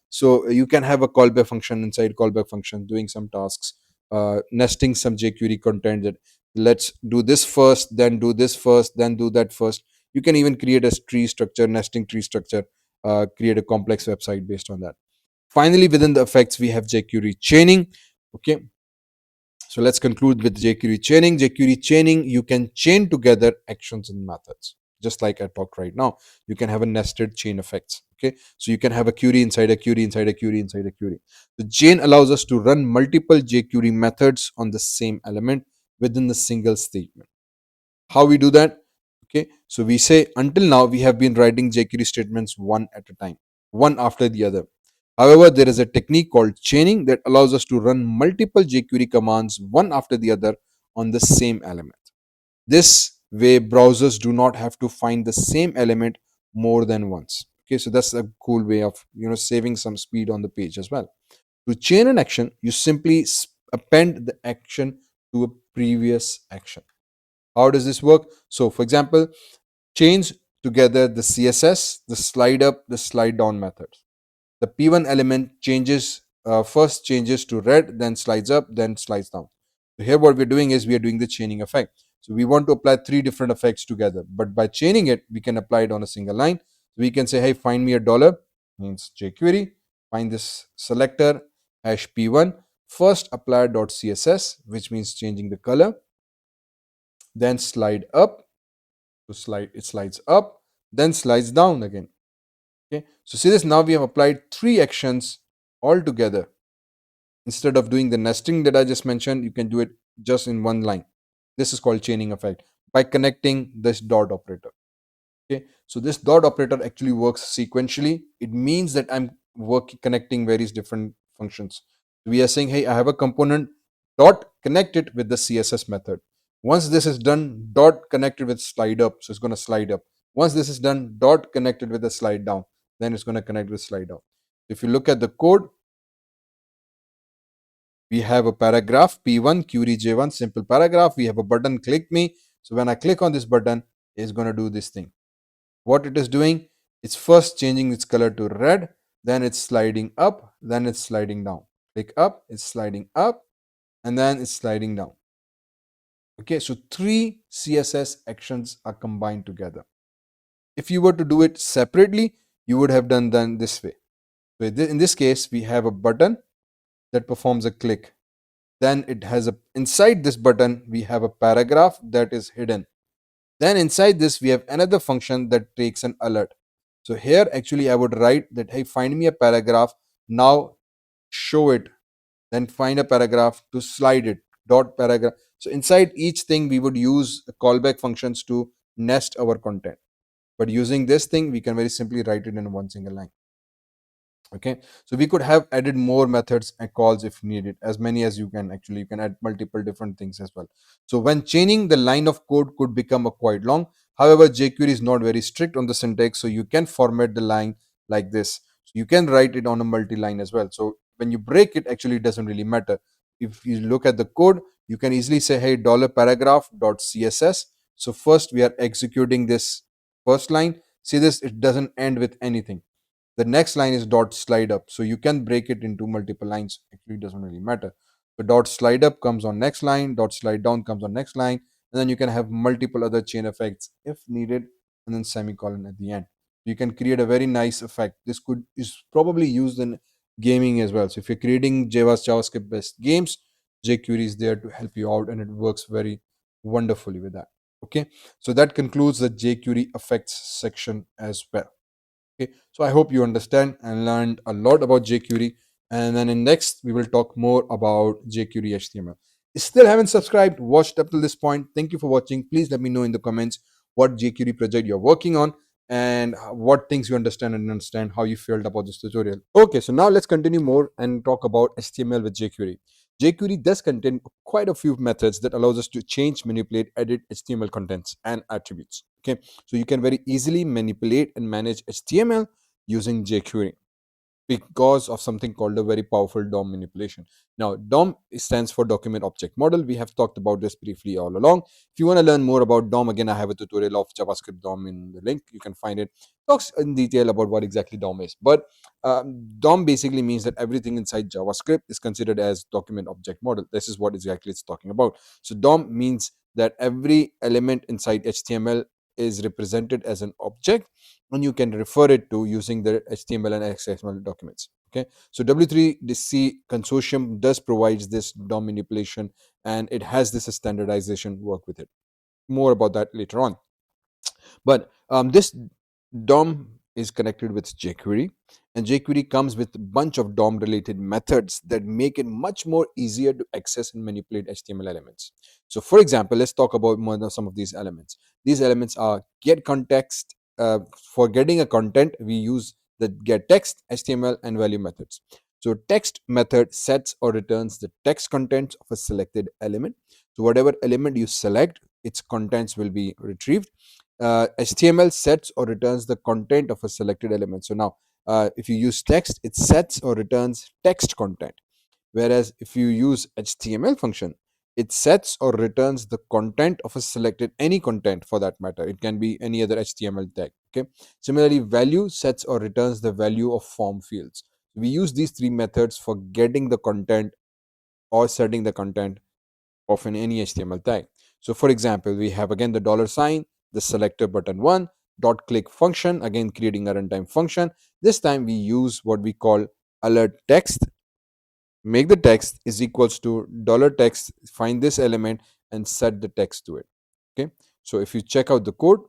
So you can have a callback function inside callback function doing some tasks, nesting some jQuery content, that let's do this first, then do this first, then do that first. You can even create a tree structure, nesting tree structure, create a complex website based on that. Finally, within the effects, we have jQuery chaining. Okay, so let's conclude with jQuery chaining. jQuery chaining, you can chain together actions and methods. Just like I talked right now, you can have a nested chain effects. Okay, so you can have a query inside a query inside a query inside a query. The chain allows us to run multiple jQuery methods on the same element within the single statement. How we do that? Okay, so we say until now we have been writing jQuery statements one at a time, one after the other. However, there is a technique called chaining that allows us to run multiple jQuery commands one after the other on the same element. This way, browsers do not have to find the same element more than once. Okay, so that's a cool way of saving some speed on the page as well. To chain an action, you simply append the action to a previous action. How does this work? So, for example, chains together the CSS, the slide up, the slide down methods. The P1 element changes, first changes to red, then slides up, then slides down. So here what we're doing is we are doing the chaining effect. So we want to apply three different effects together, but by chaining it, we can apply it on a single line. So we can say, hey, find me a dollar, means jQuery, find this selector, hash P1, first apply .css, which means changing the color, then slide up, it slides up, then slides down again. Okay, so see this, now we have applied three actions all together. Instead of doing the nesting that I just mentioned, you can do it just in one line. This is called chaining effect by connecting this dot operator. Okay, so this dot operator actually works sequentially. It means that I'm connecting various different functions. We are saying, hey, I have a component, dot connect it with the CSS method. Once this is done, dot connected with slide up, so it's going to slide up. Once this is done, dot connected with the slide down, then it's going to connect with slide down. If you look at the code, we have a paragraph P1 query J1 simple paragraph. We have a button click me. So when I click on this button, it's going to do this thing. What it is doing, it's first changing its color to red, then it's sliding up, then it's sliding down. Click up, it's sliding up, and then it's sliding down. Okay, so three CSS actions are combined together. If you were to do it separately, you would have done this way. So in this case, we have a button that performs a click. Then it has inside this button, we have a paragraph that is hidden. Then inside this, we have another function that takes an alert. So here, actually, I would write that, hey, find me a paragraph. Now show it. Then find a paragraph to slide it. Dot paragraph. So inside each thing, we would use callback functions to nest our content. But using this thing, we can very simply write it in one single line. Okay, so we could have added more methods and calls if needed, as many as you can. Actually, you can add multiple different things as well. So when chaining, the line of code could become a quite long. However, jQuery is not very strict on the syntax, so you can format the line like this. So you can write it on a multi-line as well. So when you break it, actually it doesn't really matter. If you look at the code, you can easily say, hey, $paragraph dot css. So first we are executing this first line. See this, it doesn't end with anything. The next line is dot slide up, so you can break it into multiple lines. Actually, it doesn't really matter. The dot slide up comes on next line, dot slide down comes on next line, and then you can have multiple other chain effects if needed, and then semicolon at the end. You can create a very nice effect. This is probably used in gaming as well. So if you're creating JavaScript based games, jQuery is there to help you out, and it works very wonderfully with that. Okay, so that concludes the jQuery effects section as well. Okay, so I hope you understand and learned a lot about jQuery. And then in next, we will talk more about jQuery HTML. If you still haven't subscribed, watched up till this point, thank you for watching. Please let me know in the comments what jQuery project you're working on and what things you understand and understand how you felt about this tutorial. Okay, so now let's continue more and talk about HTML with jQuery. jQuery does contain quite a few methods that allows us to change, manipulate, edit HTML contents and attributes. Okay, so you can very easily manipulate and manage HTML using jQuery because of something called a very powerful DOM manipulation. Now, DOM stands for Document Object Model. We have talked about this briefly all along. If you want to learn more about DOM, again, I have a tutorial of JavaScript DOM in the link. You can find it. Talks in detail about what exactly DOM is. But DOM basically means that everything inside JavaScript is considered as Document Object Model. This is what exactly it's talking about. So DOM means that every element inside HTML is represented as an object, and you can refer it to using the HTML and XML documents. Okay, so W3C consortium does provides this DOM manipulation, and it has this standardization work with it. More about that later on. But this DOM is connected with jQuery, and jQuery comes with a bunch of DOM related methods that make it much more easier to access and manipulate HTML elements. So for example, let's talk about some of these elements. These elements are get context. For getting a content, we use the get text, HTML, and value methods. So text method sets or returns the text contents of a selected element. So whatever element you select, its contents will be retrieved. HTML sets or returns the content of a selected element. So now, if you use text, it sets or returns text content. Whereas if you use HTML function, it sets or returns the content of a selected any content for that matter. It can be any other HTML tag. Okay. Similarly, value sets or returns the value of form fields. We use these three methods for getting the content or setting the content of any HTML tag. So for example, we have again the $sign, the selector button one, dot click function, again creating a runtime function. This time we use what we call alert text. Make the text is equals to $text, find this element and set the text to it. Okay. So if you check out the code,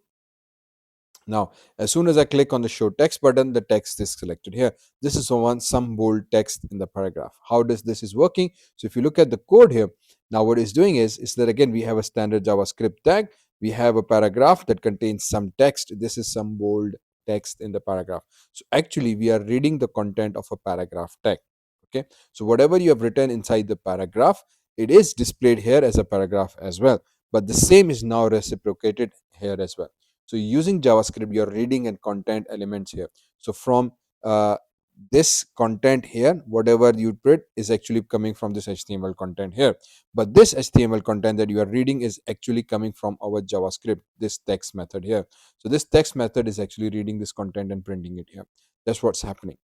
now, as soon as I click on the show text button, the text is selected here. This is some bold text in the paragraph. How does this is working? So if you look at the code here, now what it's doing is that again, we have a standard JavaScript tag. We have a paragraph that contains some text. This is some bold text in the paragraph. So actually, we are reading the content of a paragraph tag. Okay. So whatever you have written inside the paragraph, it is displayed here as a paragraph as well. But the same is now reciprocated here as well. So using JavaScript, you're reading and content elements here. So from this content here, whatever you print is actually coming from this HTML content here. But this HTML content that you are reading is actually coming from our JavaScript, this text method here. So this text method is actually reading this content and printing it here. That's what's happening.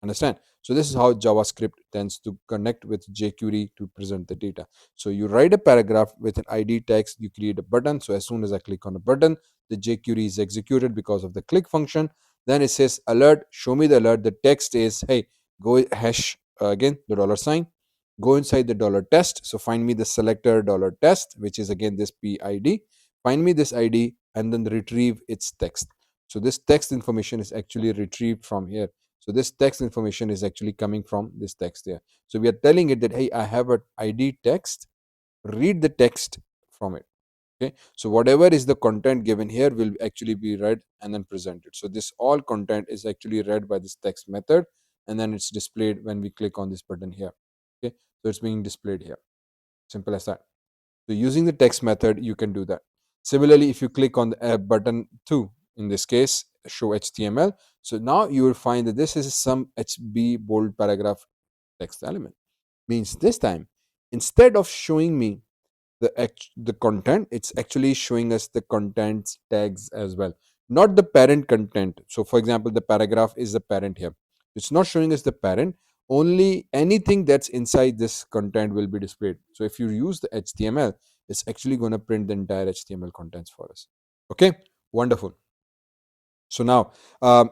Understand? So this is how JavaScript tends to connect with jQuery to present the data. So you write a paragraph with an ID text, you create a button. So as soon as I click on a button, the jQuery is executed because of the click function. Then it says alert, show me the alert. The text is, hey, go hash again the $sign, go inside the $test. So find me the selector $test, which is again this PID. Find me this ID and then retrieve its text. So this text information is actually retrieved from here. So this text information is actually coming from this text here. So we are telling it that, hey, I have an ID text, read the text from it. Okay. So whatever is the content given here will actually be read and then presented. So this all content is actually read by this text method, and then it's displayed when we click on this button here. Okay. So it's being displayed here. Simple as that. So using the text method, you can do that. Similarly, if you click on the button 2, in this case, show HTML. So now you will find that this is some HB bold paragraph text element. Means this time, instead of showing me the content, it's actually showing us the contents tags as well, not the parent content. So for example, the paragraph is the parent here. It's not showing us the parent, only anything that's inside this content will be displayed. So if you use the HTML, it's actually going to print the entire HTML contents for us. Okay, wonderful. So now,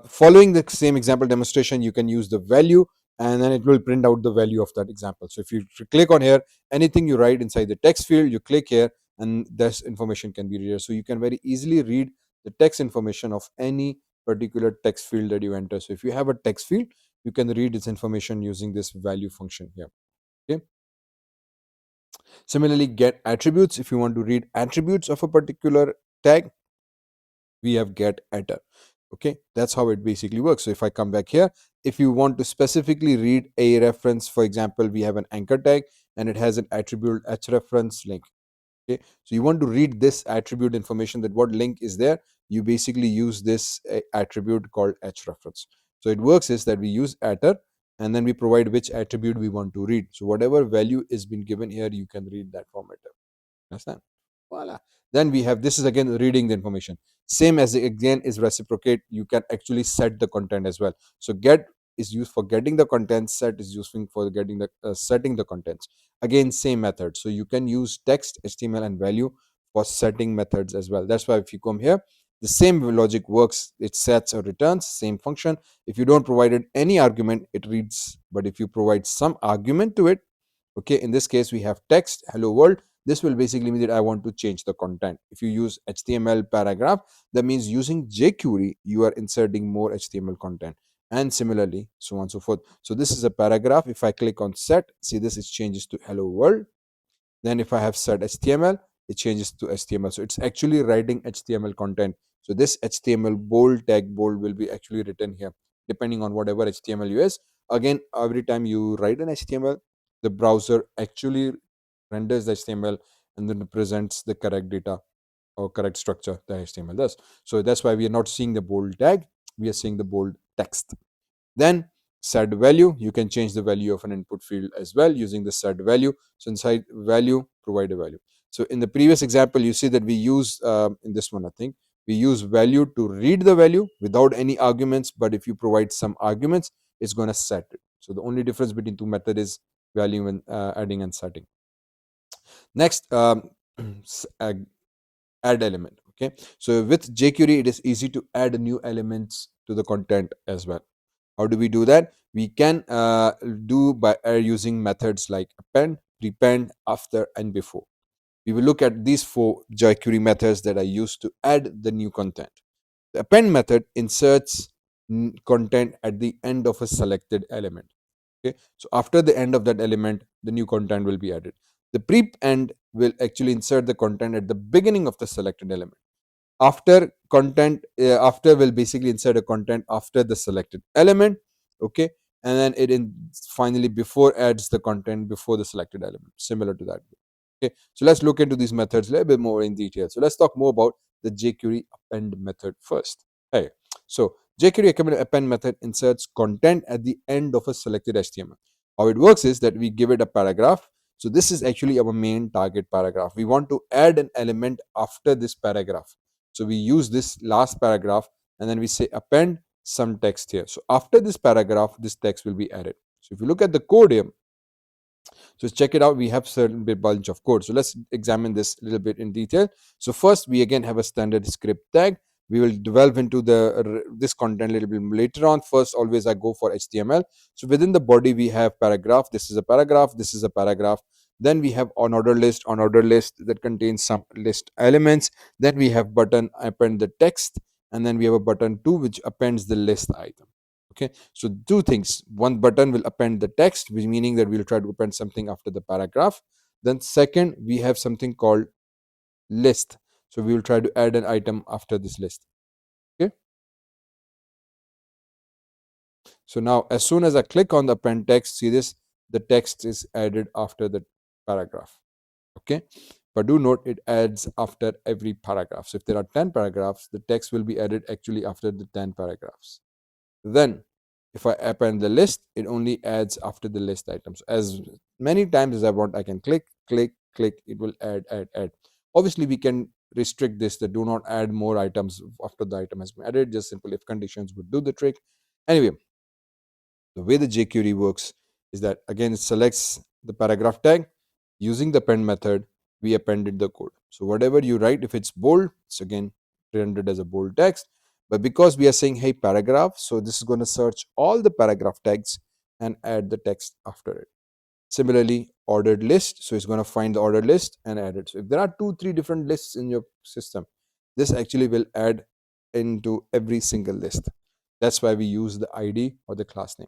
following the same example demonstration, you can use the value and then it will print out the value of that example. So if you click on here, anything you write inside the text field, you click here, and this information can be read. So you can very easily read the text information of any particular text field that you enter. So if you have a text field, you can read its information using this value function here. Okay. Similarly, get attributes. If you want to read attributes of a particular tag, we have get attr. Okay, that's how it basically works. So if I come back here, if you want to specifically read a reference, for example, we have an anchor tag and it has an attribute href link. Okay, so you want to read this attribute information, that what link is there, you basically use this attribute called href. So it works is that we use attr and then we provide which attribute we want to read. So whatever value is been given here, you can read that format. Understand? Voila. Then we have, this is again reading the information. Same as again is reciprocate. You can actually set the content as well. So get is used for getting the content. Set is useful for getting the setting the contents. Again, same method. So you can use text, HTML, and value for setting methods as well. That's why if you come here, the same logic works. It sets or returns, same function. If you don't provide it any argument, it reads. But if you provide some argument to it, okay, in this case we have text hello world. This will basically mean that I want to change the content. If you use HTML paragraph, that means using JQuery you are inserting more HTML content, and similarly so on and so forth. So this is a paragraph. If I click on set, see this, it changes to hello world. Then if I have set HTML, it changes to HTML. So it's actually writing HTML content. So this HTML bold tag bold will be actually written here depending on whatever HTML you use. Again, every time you write an HTML, the browser actually renders the HTML and then represents the correct data or correct structure the HTML does. So that's why we are not seeing the bold tag, we are seeing the bold text. Then set value, you can change the value of an input field as well using the set value. So inside value, provide a value. So in the previous example, you see that we use in this one, I think we use value to read the value without any arguments, but if you provide some arguments, it's going to set it. So the only difference between two methods is value and adding and setting. Next, add element. Okay, so with jQuery it is easy to add new elements to the content as well. How do we do that? We can do by using methods like append, prepend, after, and before. We will look at these four jQuery methods that are used to add the new content. The append method inserts content at the end of a selected element. Okay, so after the end of that element, the new content will be added. The prepend will actually insert the content at the beginning of the selected element. After will basically insert a content after the selected element. Okay, and then finally before adds the content before the selected element, similar to that. Okay, so let's look into these methods a little bit more in detail. So let's talk more about the jQuery append method first. Hey, so jQuery append method inserts content at the end of a selected HTML. How it works is that we give it a paragraph. So this is actually our main target paragraph. We want to add an element after this paragraph. So we use this last paragraph and then we say append some text here. So after this paragraph, this text will be added. So if you look at the code here, so check it out, we have certain bit bunch of code. So let's examine this a little bit in detail. So first we again have a standard script tag. We will delve into this content a little bit later on. First, always I go for HTML. So within the body we have paragraph. This is a paragraph, this is a paragraph. Then we have on order list that contains some list elements. Then we have button append the text, and then we have a button 2 which appends the list item. Okay, so two things. One button will append the text, which meaning that we'll try to append something after the paragraph. Then second, we have something called list. So we will try to add an item after this list. Okay, so now as soon as I click on the append text, see this, the text is added after the paragraph. Okay, but do note it adds after every paragraph. So if there are 10 paragraphs, the text will be added actually after the 10 paragraphs. Then if I append the list, it only adds after the list items. As many times as I want, I can click, it will add. Obviously, we can restrict this, that do not add more items after the item has been added. Just simple if conditions would do the trick. Anyway, the way the jQuery works is that again it selects the paragraph tag. Using the append method, we appended the code. So whatever you write, if it's bold, it's again rendered as a bold text. But because we are saying hey paragraph, so this is going to search all the paragraph tags and add the text after it. Similarly, ordered list. So it's going to find the ordered list and add it. So if there are 2-3 different lists in your system, this actually will add into every single list. That's why we use the ID or the class name.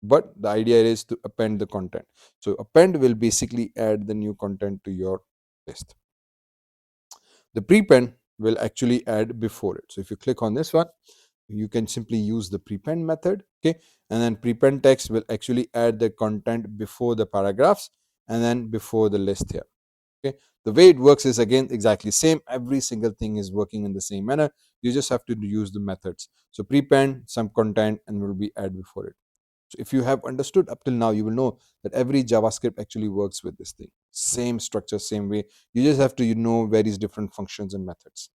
But the idea is to append the content. So append will basically add the new content to your list. The prepend will actually add before it. So if you click on this one, you can simply use the prepend method, okay, and then prepend text will actually add the content before the paragraphs and then before the list here. Okay, the way it works is again exactly same. Every single thing is working in the same manner. You just have to use the methods. So prepend some content and will be add before it. So if you have understood up till now, you will know that every JavaScript actually works with this thing. Same structure, same way. You just have to know various different functions and methods.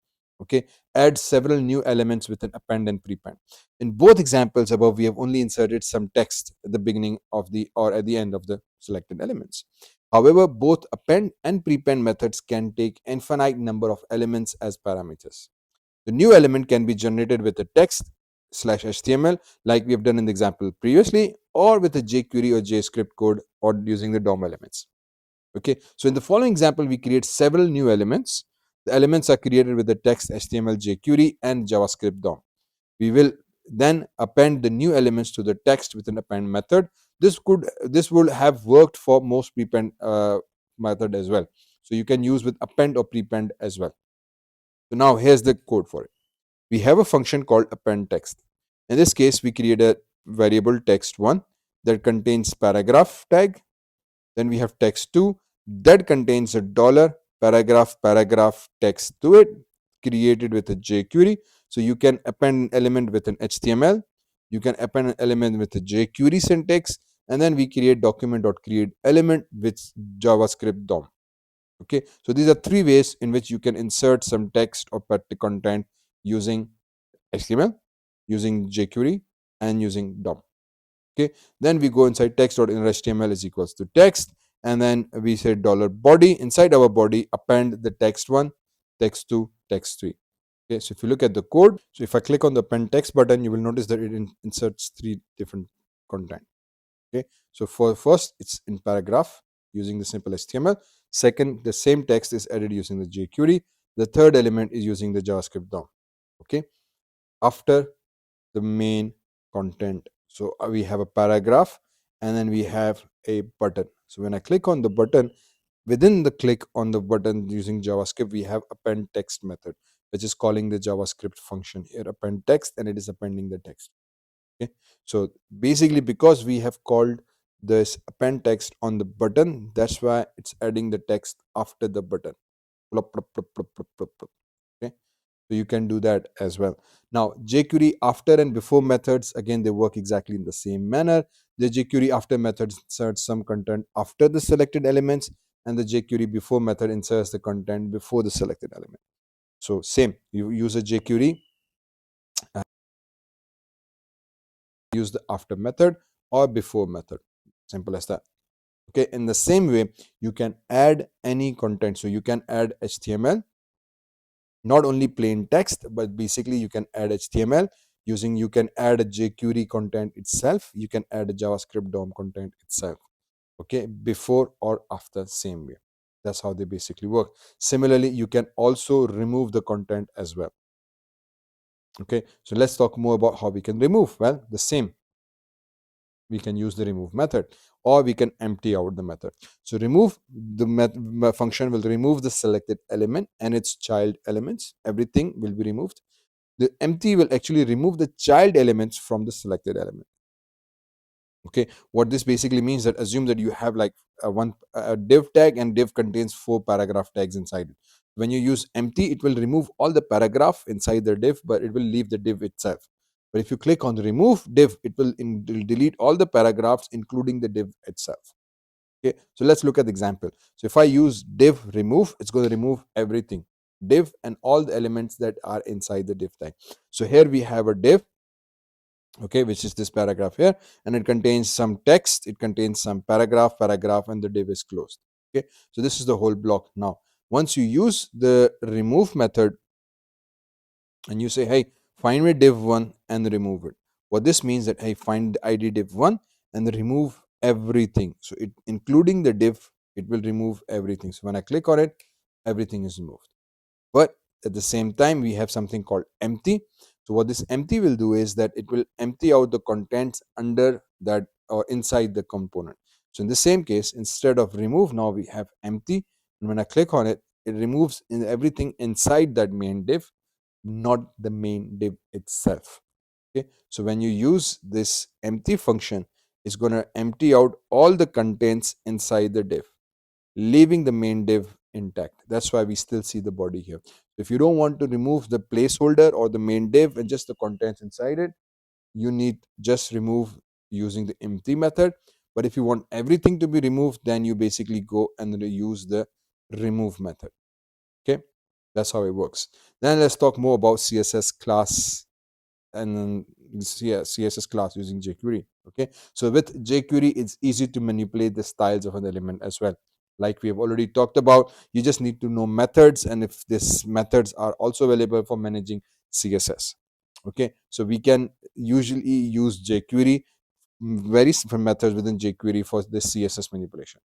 Okay, add several new elements with an append and prepend. In both examples above, we have only inserted some text at the beginning of the or at the end of the selected elements. However, both append and prepend methods can take infinite number of elements as parameters. The new element can be generated with a text /HTML like we have done in the example previously, or with a jQuery or JScript code, or using the DOM elements. Okay, so in the following example, we create several new elements. The elements are created with the text HTML jQuery and JavaScript DOM. We will then append the new elements to the text with an append method. This would have worked for most prepend method as well. So you can use with append or prepend as well. So now here's the code for it. We have a function called append text. In this case, we create a variable text1 that contains paragraph tag. Then we have text2 that contains a $paragraph text to it, created with a jQuery. So you can append an element with an HTML, you can append an element with a jQuery syntax, and then we create document.create element with JavaScript DOM. Okay, so these are 3 ways in which you can insert some text or content using HTML, using jQuery, and using DOM. Okay, then we go inside text.inner.html is equals to text, and then we say $body. Inside our body, append the text1, text2, text3. Okay, so if you look at the code, so if I click on the append text button, you will notice that it inserts 3 different content. Okay, so for first, it's in paragraph using the simple HTML. Second, the same text is added using the jQuery. The third element is using the JavaScript DOM. Okay, after the main content. So we have a paragraph and then we have a button. So when I click on the button, within the click on the button using JavaScript, we have append text method, which is calling the JavaScript function here, append text, and it is appending the text. Okay, so basically because we have called this append text on the button, that's why it's adding the text after the button. Plop, plop, plop, plop, plop, plop, plop. Okay, so you can do that as well. Now jQuery after and before methods, again they work exactly in the same manner. The jQuery after methods inserts some content after the selected elements, and the jQuery before method inserts the content before the selected element. So same, you use a jQuery, use the after method or before method, simple as that. Okay, in the same way you can add any content. So you can add HTML, not only plain text, but basically you can add HTML using, you can add a jQuery content itself, you can add a JavaScript DOM content itself. Okay, before or after, same way. That's how they basically work. Similarly, you can also remove the content as well. Okay, so let's talk more about how we can remove. Well, the same, we can use the remove method, or we can empty out the method. So remove, the function will remove the selected element and its child elements. Everything will be removed. The empty will actually remove the child elements from the selected element. Okay, what this basically means that assume that you have like a div tag, and div contains 4 paragraph tags inside it. When you use empty, it will remove all the paragraph inside the div, but it will leave the div itself. But if you click on the remove div, it will delete all the paragraphs including the div itself. Okay, so let's look at the example. So if I use div remove, it's going to remove everything, div and all the elements that are inside the div tag. So here we have a div, okay, which is this paragraph here, and it contains some text, it contains some paragraph, and the div is closed. Okay, so this is the whole block. Now once you use the remove method and you say, hey, find me div1 and remove it, what this means that, hey, find the id div1 and remove everything. So it, including the div, it will remove everything. So when I click on it, everything is removed. But at the same time, we have something called empty. So what this empty will do is that it will empty out the contents under that or inside the component. So in the same case, instead of remove, now we have empty. And when I click on it, it removes everything inside that main div, not the main div itself. Okay, so when you use this empty function, it's going to empty out all the contents inside the div, leaving the main div intact. That's why we still see the body here. If you don't want to remove the placeholder or the main div and just the contents inside it, you need just remove using the empty method. But if you want everything to be removed, then you basically go and use the remove method. Okay, that's how it works. Then let's talk more about CSS class and then CSS class using jQuery. Okay, so with jQuery, it's easy to manipulate the styles of an element as well. Like we have already talked about, you just need to know methods, and if these methods are also available for managing CSS. Okay, so we can usually use jQuery, very different methods within jQuery for this CSS manipulation.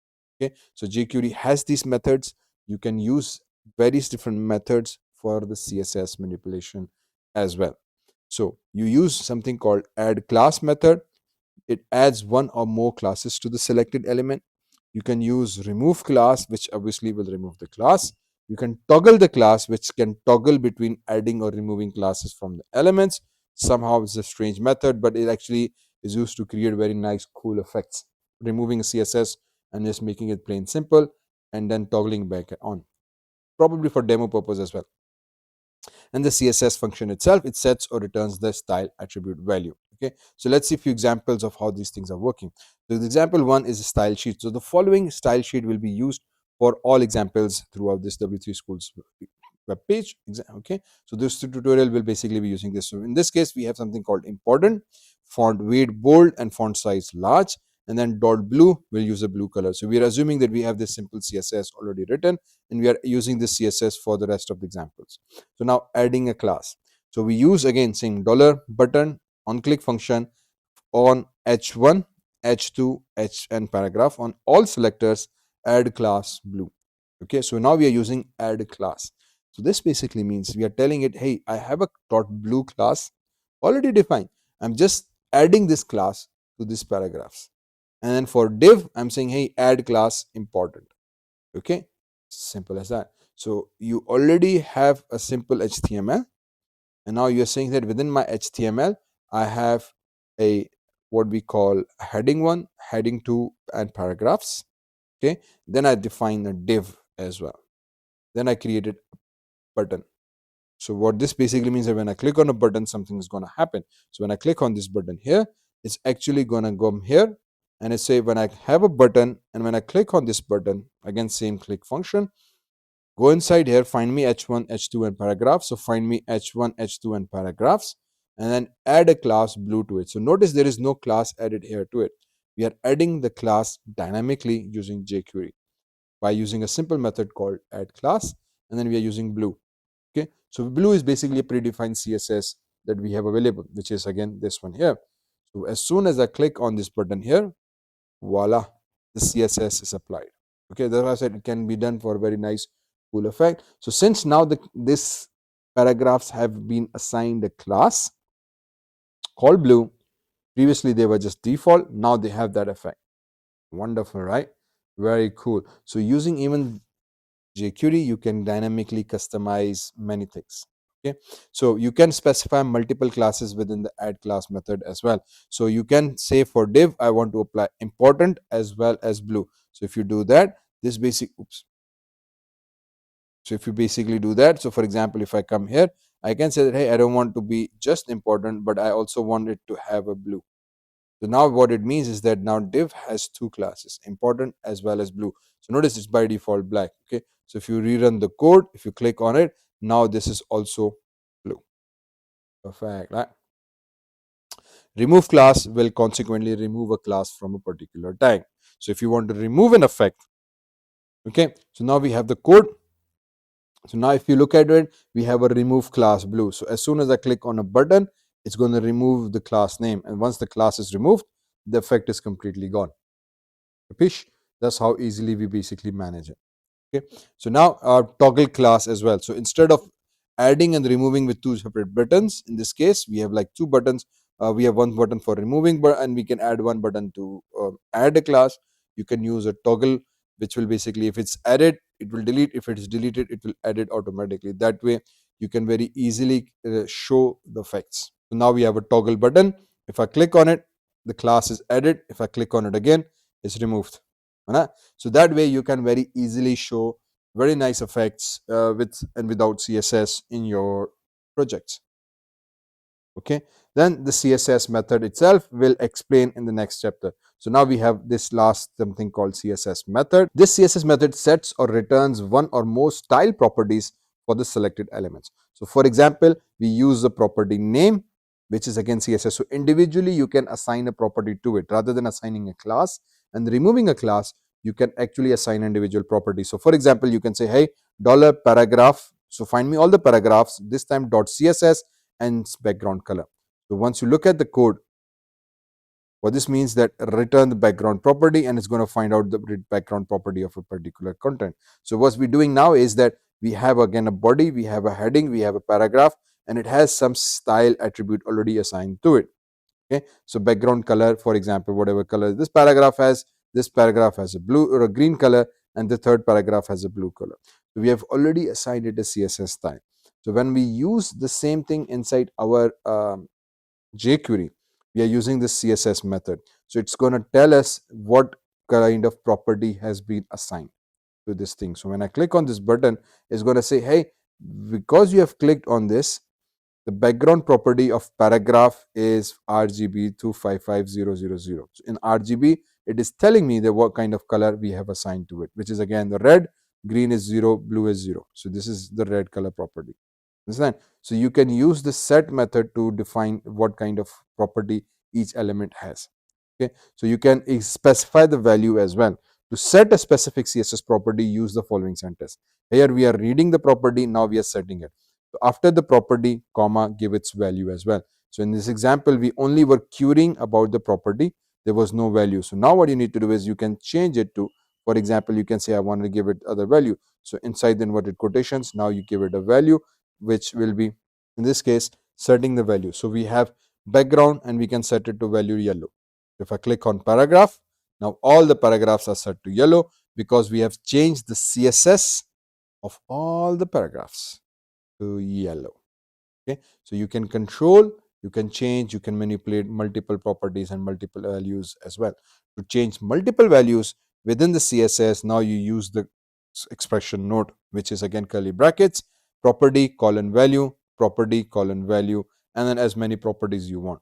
Okay, so jQuery has these methods. You can use various different methods for the CSS manipulation as well. So you use something called add class method. It adds one or more classes to the selected element. You can use remove class, which obviously will remove the class. You can toggle the class, which can toggle between adding or removing classes from the elements. Somehow it's a strange method, but it actually is used to create very nice, cool effects. Removing CSS and just making it plain simple and then toggling back on. Probably for demo purpose as well. And the CSS function itself, it sets or returns the style attribute value. Okay, so let's see a few examples of how these things are working. So the example one is a style sheet. So the following style sheet will be used for all examples throughout this W3Schools web page. Okay, so this tutorial will basically be using this. So in this case, we have something called important, font weight bold and font size large, and then dot blue will use a blue color. So we are assuming that we have this simple CSS already written, and we are using this CSS for the rest of the examples. So now adding a class. So we use again same dollar button on click function on h1, h2, h and paragraph on all selectors, add class blue. Okay, so now we are using add class. So this basically means we are telling it, hey, I have a dot blue class already defined. I'm just adding this class to these paragraphs. And then for div, I'm saying, hey, add class important. Okay, simple as that. So you already have a simple HTML, and now you're saying that within my HTML, I have a what we call heading 1, heading 2, and paragraphs. Okay, then I define a div as well. Then I created a button. So what this basically means that when I click on a button, something is going to happen. So when I click on this button here, it's actually going to come here, and it say when I have a button, and when I click on this button, again same click function, go inside here, find me h1, h2 and paragraphs. So find me h1, h2 and paragraphs, and then add a class blue to it. So notice there is no class added here to it. We are adding the class dynamically using jQuery by using a simple method called add class, and then we are using blue. Okay, so blue is basically a predefined CSS that we have available, which is again this one here. So as soon as I click on this button here, voila, the CSS is applied. Okay, that's why I said it can be done for a very nice cool effect. So since now this paragraphs have been assigned a class called blue, previously they were just default, now they have that effect. Wonderful, right? Very cool. So using even jQuery, you can dynamically customize many things. Okay, so you can specify multiple classes within the add class method as well. So you can say for div, I want to apply important as well as blue. So if you do that, this basic, oops. So if you basically do that, so for example, if I come here, I can say that, hey, I don't want to be just important, but I also want it to have a blue. So now what it means is that now div has two classes, important as well as blue. So notice it's by default black. Okay, so if you rerun the code, if you click on it, now this is also blue. Perfect, right? Remove class will consequently remove a class from a particular tag. So if you want to remove an effect, okay, so now we have the code. So now if you look at it, we have a remove class blue. So as soon as I click on a button, it's going to remove the class name. And once the class is removed, the effect is completely gone. Fish. That's how easily we basically manage it. Okay, so now our toggle class as well. So instead of adding and removing with two separate buttons, in this case we have like two buttons. We have one button for removing, and we can add one button to add a class. You can use a toggle, which will basically, if it's added, it will delete. If it is deleted, it will add it automatically. That way you can very easily show the effects. So now we have a toggle button. If I click on it, the class is added. If I click on it again, it's removed. So that way you can very easily show very nice effects with and without CSS in your projects. Okay, then the CSS method itself will explain in the next chapter. So now we have this last something called CSS method. This CSS method sets or returns one or more style properties for the selected elements. So for example, we use the property name, which is again CSS. So individually you can assign a property to it rather than assigning a class and removing a class. You can actually assign individual properties. So for example, you can say, hey, dollar paragraph, so find me all the paragraphs, this time dot CSS and background color. So once you look at the code, what this means that return the background property, and it's going to find out the background property of a particular content. So what we're doing now is that we have again a body, we have a heading, we have a paragraph, and it has some style attribute already assigned to it. Okay, so background color, for example, whatever color this paragraph has a blue or a green color, and the third paragraph has a blue color. So we have already assigned it a CSS style. So when we use the same thing inside our JQuery, we are using the CSS method. So it's going to tell us what kind of property has been assigned to this thing. So when I click on this button, it's going to say, hey, because you have clicked on this, the background property of paragraph is RGB 255000. So in RGB, it is telling me that what kind of color we have assigned to it, which is again the red, green is 0, blue is 0. So this is the red color property. Understand? So you can use the set method to define what kind of property each element has. Okay, so you can specify the value as well. To set a specific CSS property, use the following sentence. Here we are reading the property, now we are setting it. So after the property, comma, give its value as well. So in this example, we only were querying about the property. There was no value. So now what you need to do is you can change it to, for example, you can say I want to give it other value. So inside the inverted quotations, now you give it a value, which will be, in this case, setting the value. So we have background and we can set it to value yellow. If I click on paragraph, now all the paragraphs are set to yellow because we have changed the CSS of all the paragraphs to yellow. Okay, so you can control, you can change, you can manipulate multiple properties and multiple values as well. To change multiple values within the CSS, now you use the expression note, which is again curly brackets, property colon value, property colon value, and then as many properties you want.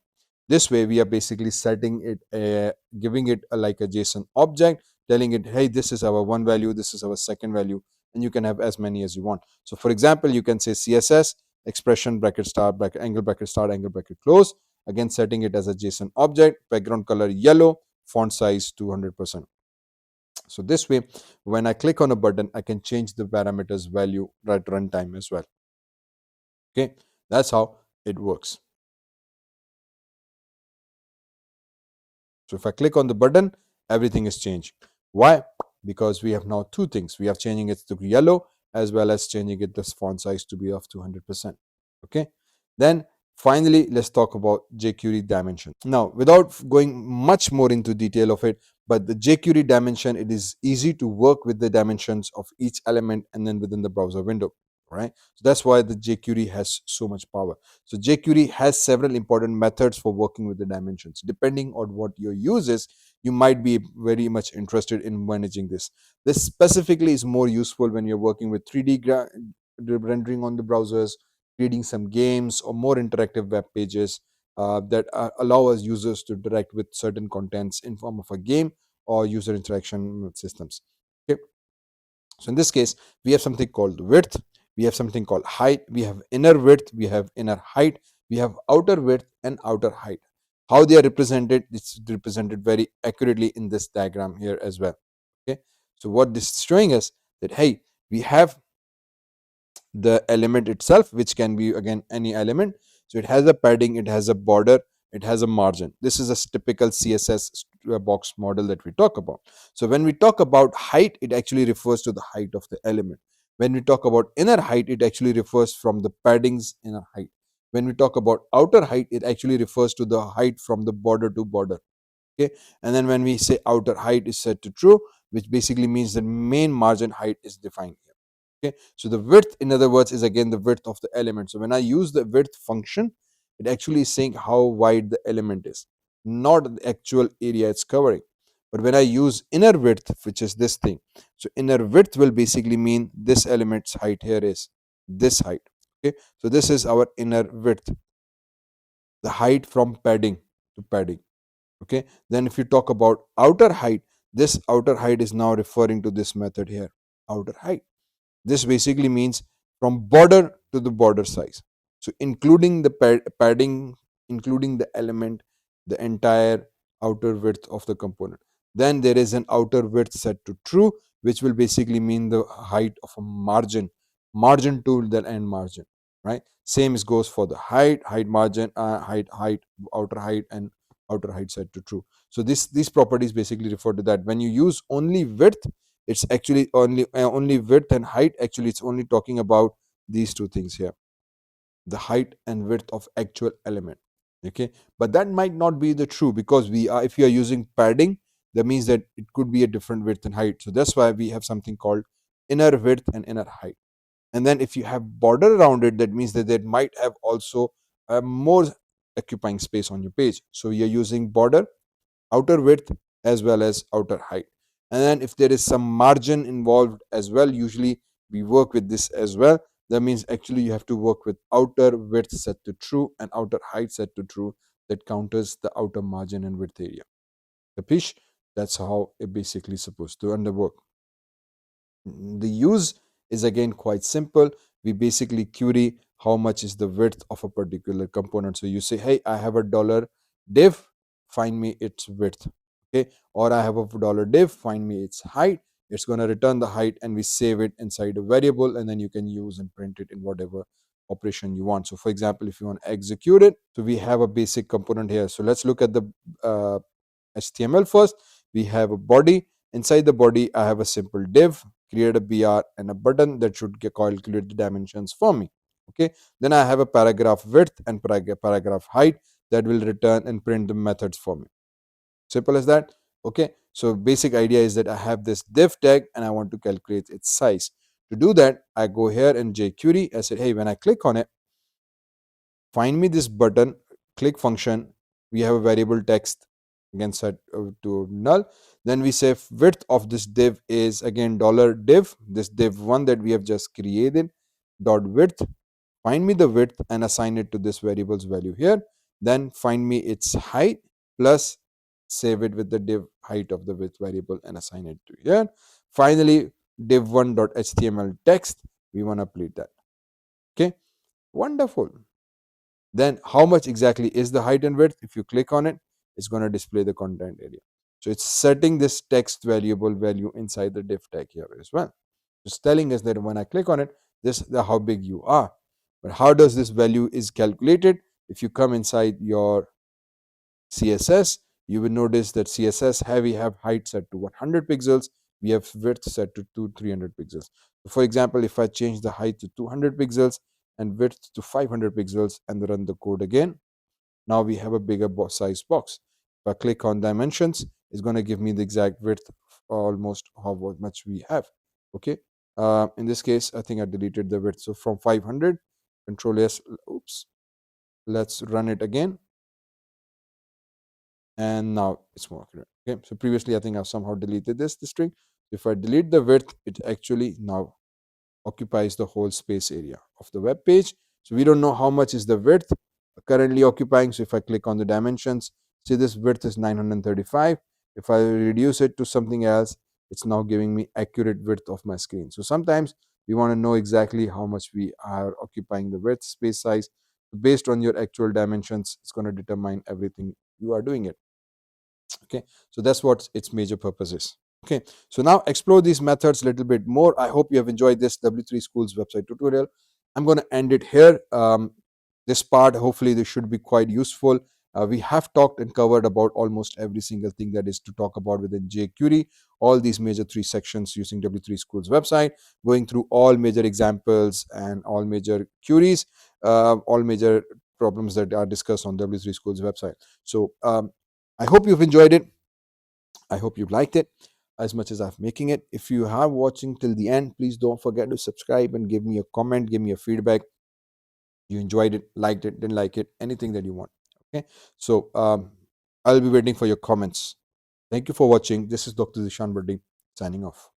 This way we are basically setting it, giving it like a JSON object, telling it, hey, this is our one value, this is our second value, and you can have as many as you want. So for example, you can say CSS expression bracket start bracket angle bracket start angle bracket close, again setting it as a JSON object, background color yellow, font size 200%. So this way, when I click on a button, I can change the parameters value at runtime as well. Okay, that's how it works. So if I click on the button, everything is changed. Why? Because we have now two things. We are changing it to yellow as well as changing it this font size to be of 200%. Okay. Then finally, let's talk about jQuery dimension. Now, without going much more into detail of it, but the jQuery dimension, it is easy to work with the dimensions of each element and then within the browser window, right? So that's why the jQuery has so much power. So jQuery has several important methods for working with the dimensions. Depending on what your use is, you might be very much interested in managing this. This specifically is more useful when you're working with 3D rendering on the browsers, creating some games or more interactive web pages that allow us users to interact with certain contents in form of a game or user interaction systems. Okay. So in this case, we have something called width, we have something called height, we have inner width, we have inner height, we have outer width and outer height. How they are represented, it's represented very accurately in this diagram here as well. Okay, so what this is showing us that, hey, we have the element itself, which can be again any element. So it has a padding, it has a border, it has a margin. This is a typical CSS box model that we talk about. So when we talk about height, it actually refers to the height of the element. When we talk about inner height, it actually refers from the padding's inner height. When we talk about outer height, it actually refers to the height from the border to border. Okay, and then when we say outer height is set to true, which basically means the main margin height is defined here. Okay, so the width, in other words, is again the width of the element. So when I use the width function, it actually is saying how wide the element is, not the actual area it's covering. But when I use inner width, which is this thing, so inner width will basically mean this element's height here is this height. Okay, so this is our inner width, the height from padding to padding. Okay, then if you talk about outer height, this outer height is now referring to this method here, outer height. This basically means from border to the border size. So including the padding, including the element, the entire outer width of the component. Then there is an outer width set to true, which will basically mean the height of a margin, margin to the end margin, right? Same as goes for the height, height margin, height, outer height, and outer height set to true. So these properties basically refer to that. When you use only width, it's actually only width and height. Actually, it's only talking about these two things here, the height and width of actual element. Okay, but that might not be the true, because we are, if you are using padding, that means that it could be a different width and height. So that's why we have something called inner width and inner height. And then if you have border around it, that means that there might have also more occupying space on your page. So you're using border, outer width, as well as outer height. And then if there is some margin involved as well, usually we work with this as well. That means actually you have to work with outer width set to true and outer height set to true. That counters the outer margin and width area. Capish? That's how it basically supposed to underwork. The use is again quite simple. We basically query how much is the width of a particular component. So you say, hey, I have a dollar div, find me its width. Okay, or I have a dollar div, find me its height. It's going to return the height, and we save it inside a variable, and then you can use and print it in whatever operation you want. So for example, if you want to execute it, so we have a basic component here. So let's look at the HTML first. We have a body. Inside the body, I have a simple div, create a BR and a button that should calculate the dimensions for me. Okay, then I have a paragraph width and paragraph height that will return and print the methods for me. Simple as that. Okay, so basic idea is that I have this div tag and I want to calculate its size. To do that, I go here in JQuery. I said, hey, when I click on it, find me this button, click function. We have a variable text again set to null. Then we say width of this div is again dollar div, this div one that we have just created, dot width. Find me the width and assign it to this variable's value here. Then find me its height plus save it with the div height of the width variable and assign it to here. Finally, div1.html text, we want to update that. Okay, wonderful. Then how much exactly is the height and width? If you click on it, it's going to display the content area. So it's setting this text variable value inside the div tag here as well. It's telling us that when I click on it, this is how big you are. But how does this value is calculated? If you come inside your CSS, you will notice that CSS we have height set to 100 pixels. We have width set to 300 pixels. So for example, if I change the height to 200 pixels and width to 500 pixels and run the code again, now we have a bigger size box. If I click on dimensions, it's going to give me the exact width, almost how much we have. Okay. In this case, I think I deleted the width. So from 500, Control S, oops, let's run it again. And now it's more accurate. Okay. So previously, I think I've somehow deleted this string. If I delete the width, it actually now occupies the whole space area of the web page. So we don't know how much is the width currently occupying. So if I click on the dimensions, see this width is 935. If I reduce it to something else, it's now giving me accurate width of my screen. So sometimes we want to know exactly how much we are occupying the width space size. Based on your actual dimensions, it's going to determine everything you are doing it. Okay, so that's what its major purpose is. Okay, so now explore these methods a little bit more. I hope you have enjoyed this W3Schools website tutorial. I'm going to end it here. This part, hopefully, this should be quite useful. We have talked and covered about almost every single thing that is to talk about within jQuery, all these major 3 sections using W3Schools website, going through all major examples and all major queries, all major problems that are discussed on W3Schools website. So I hope you've enjoyed it. I hope you liked it as much as I'm making it. If you are watching till the end, please don't forget to subscribe and give me a comment, give me a feedback. You enjoyed it, liked it, didn't like it, anything that you want. Okay. So I'll be waiting for your comments. Thank you for watching. This is Dr. Zeeshan Bhatti signing off.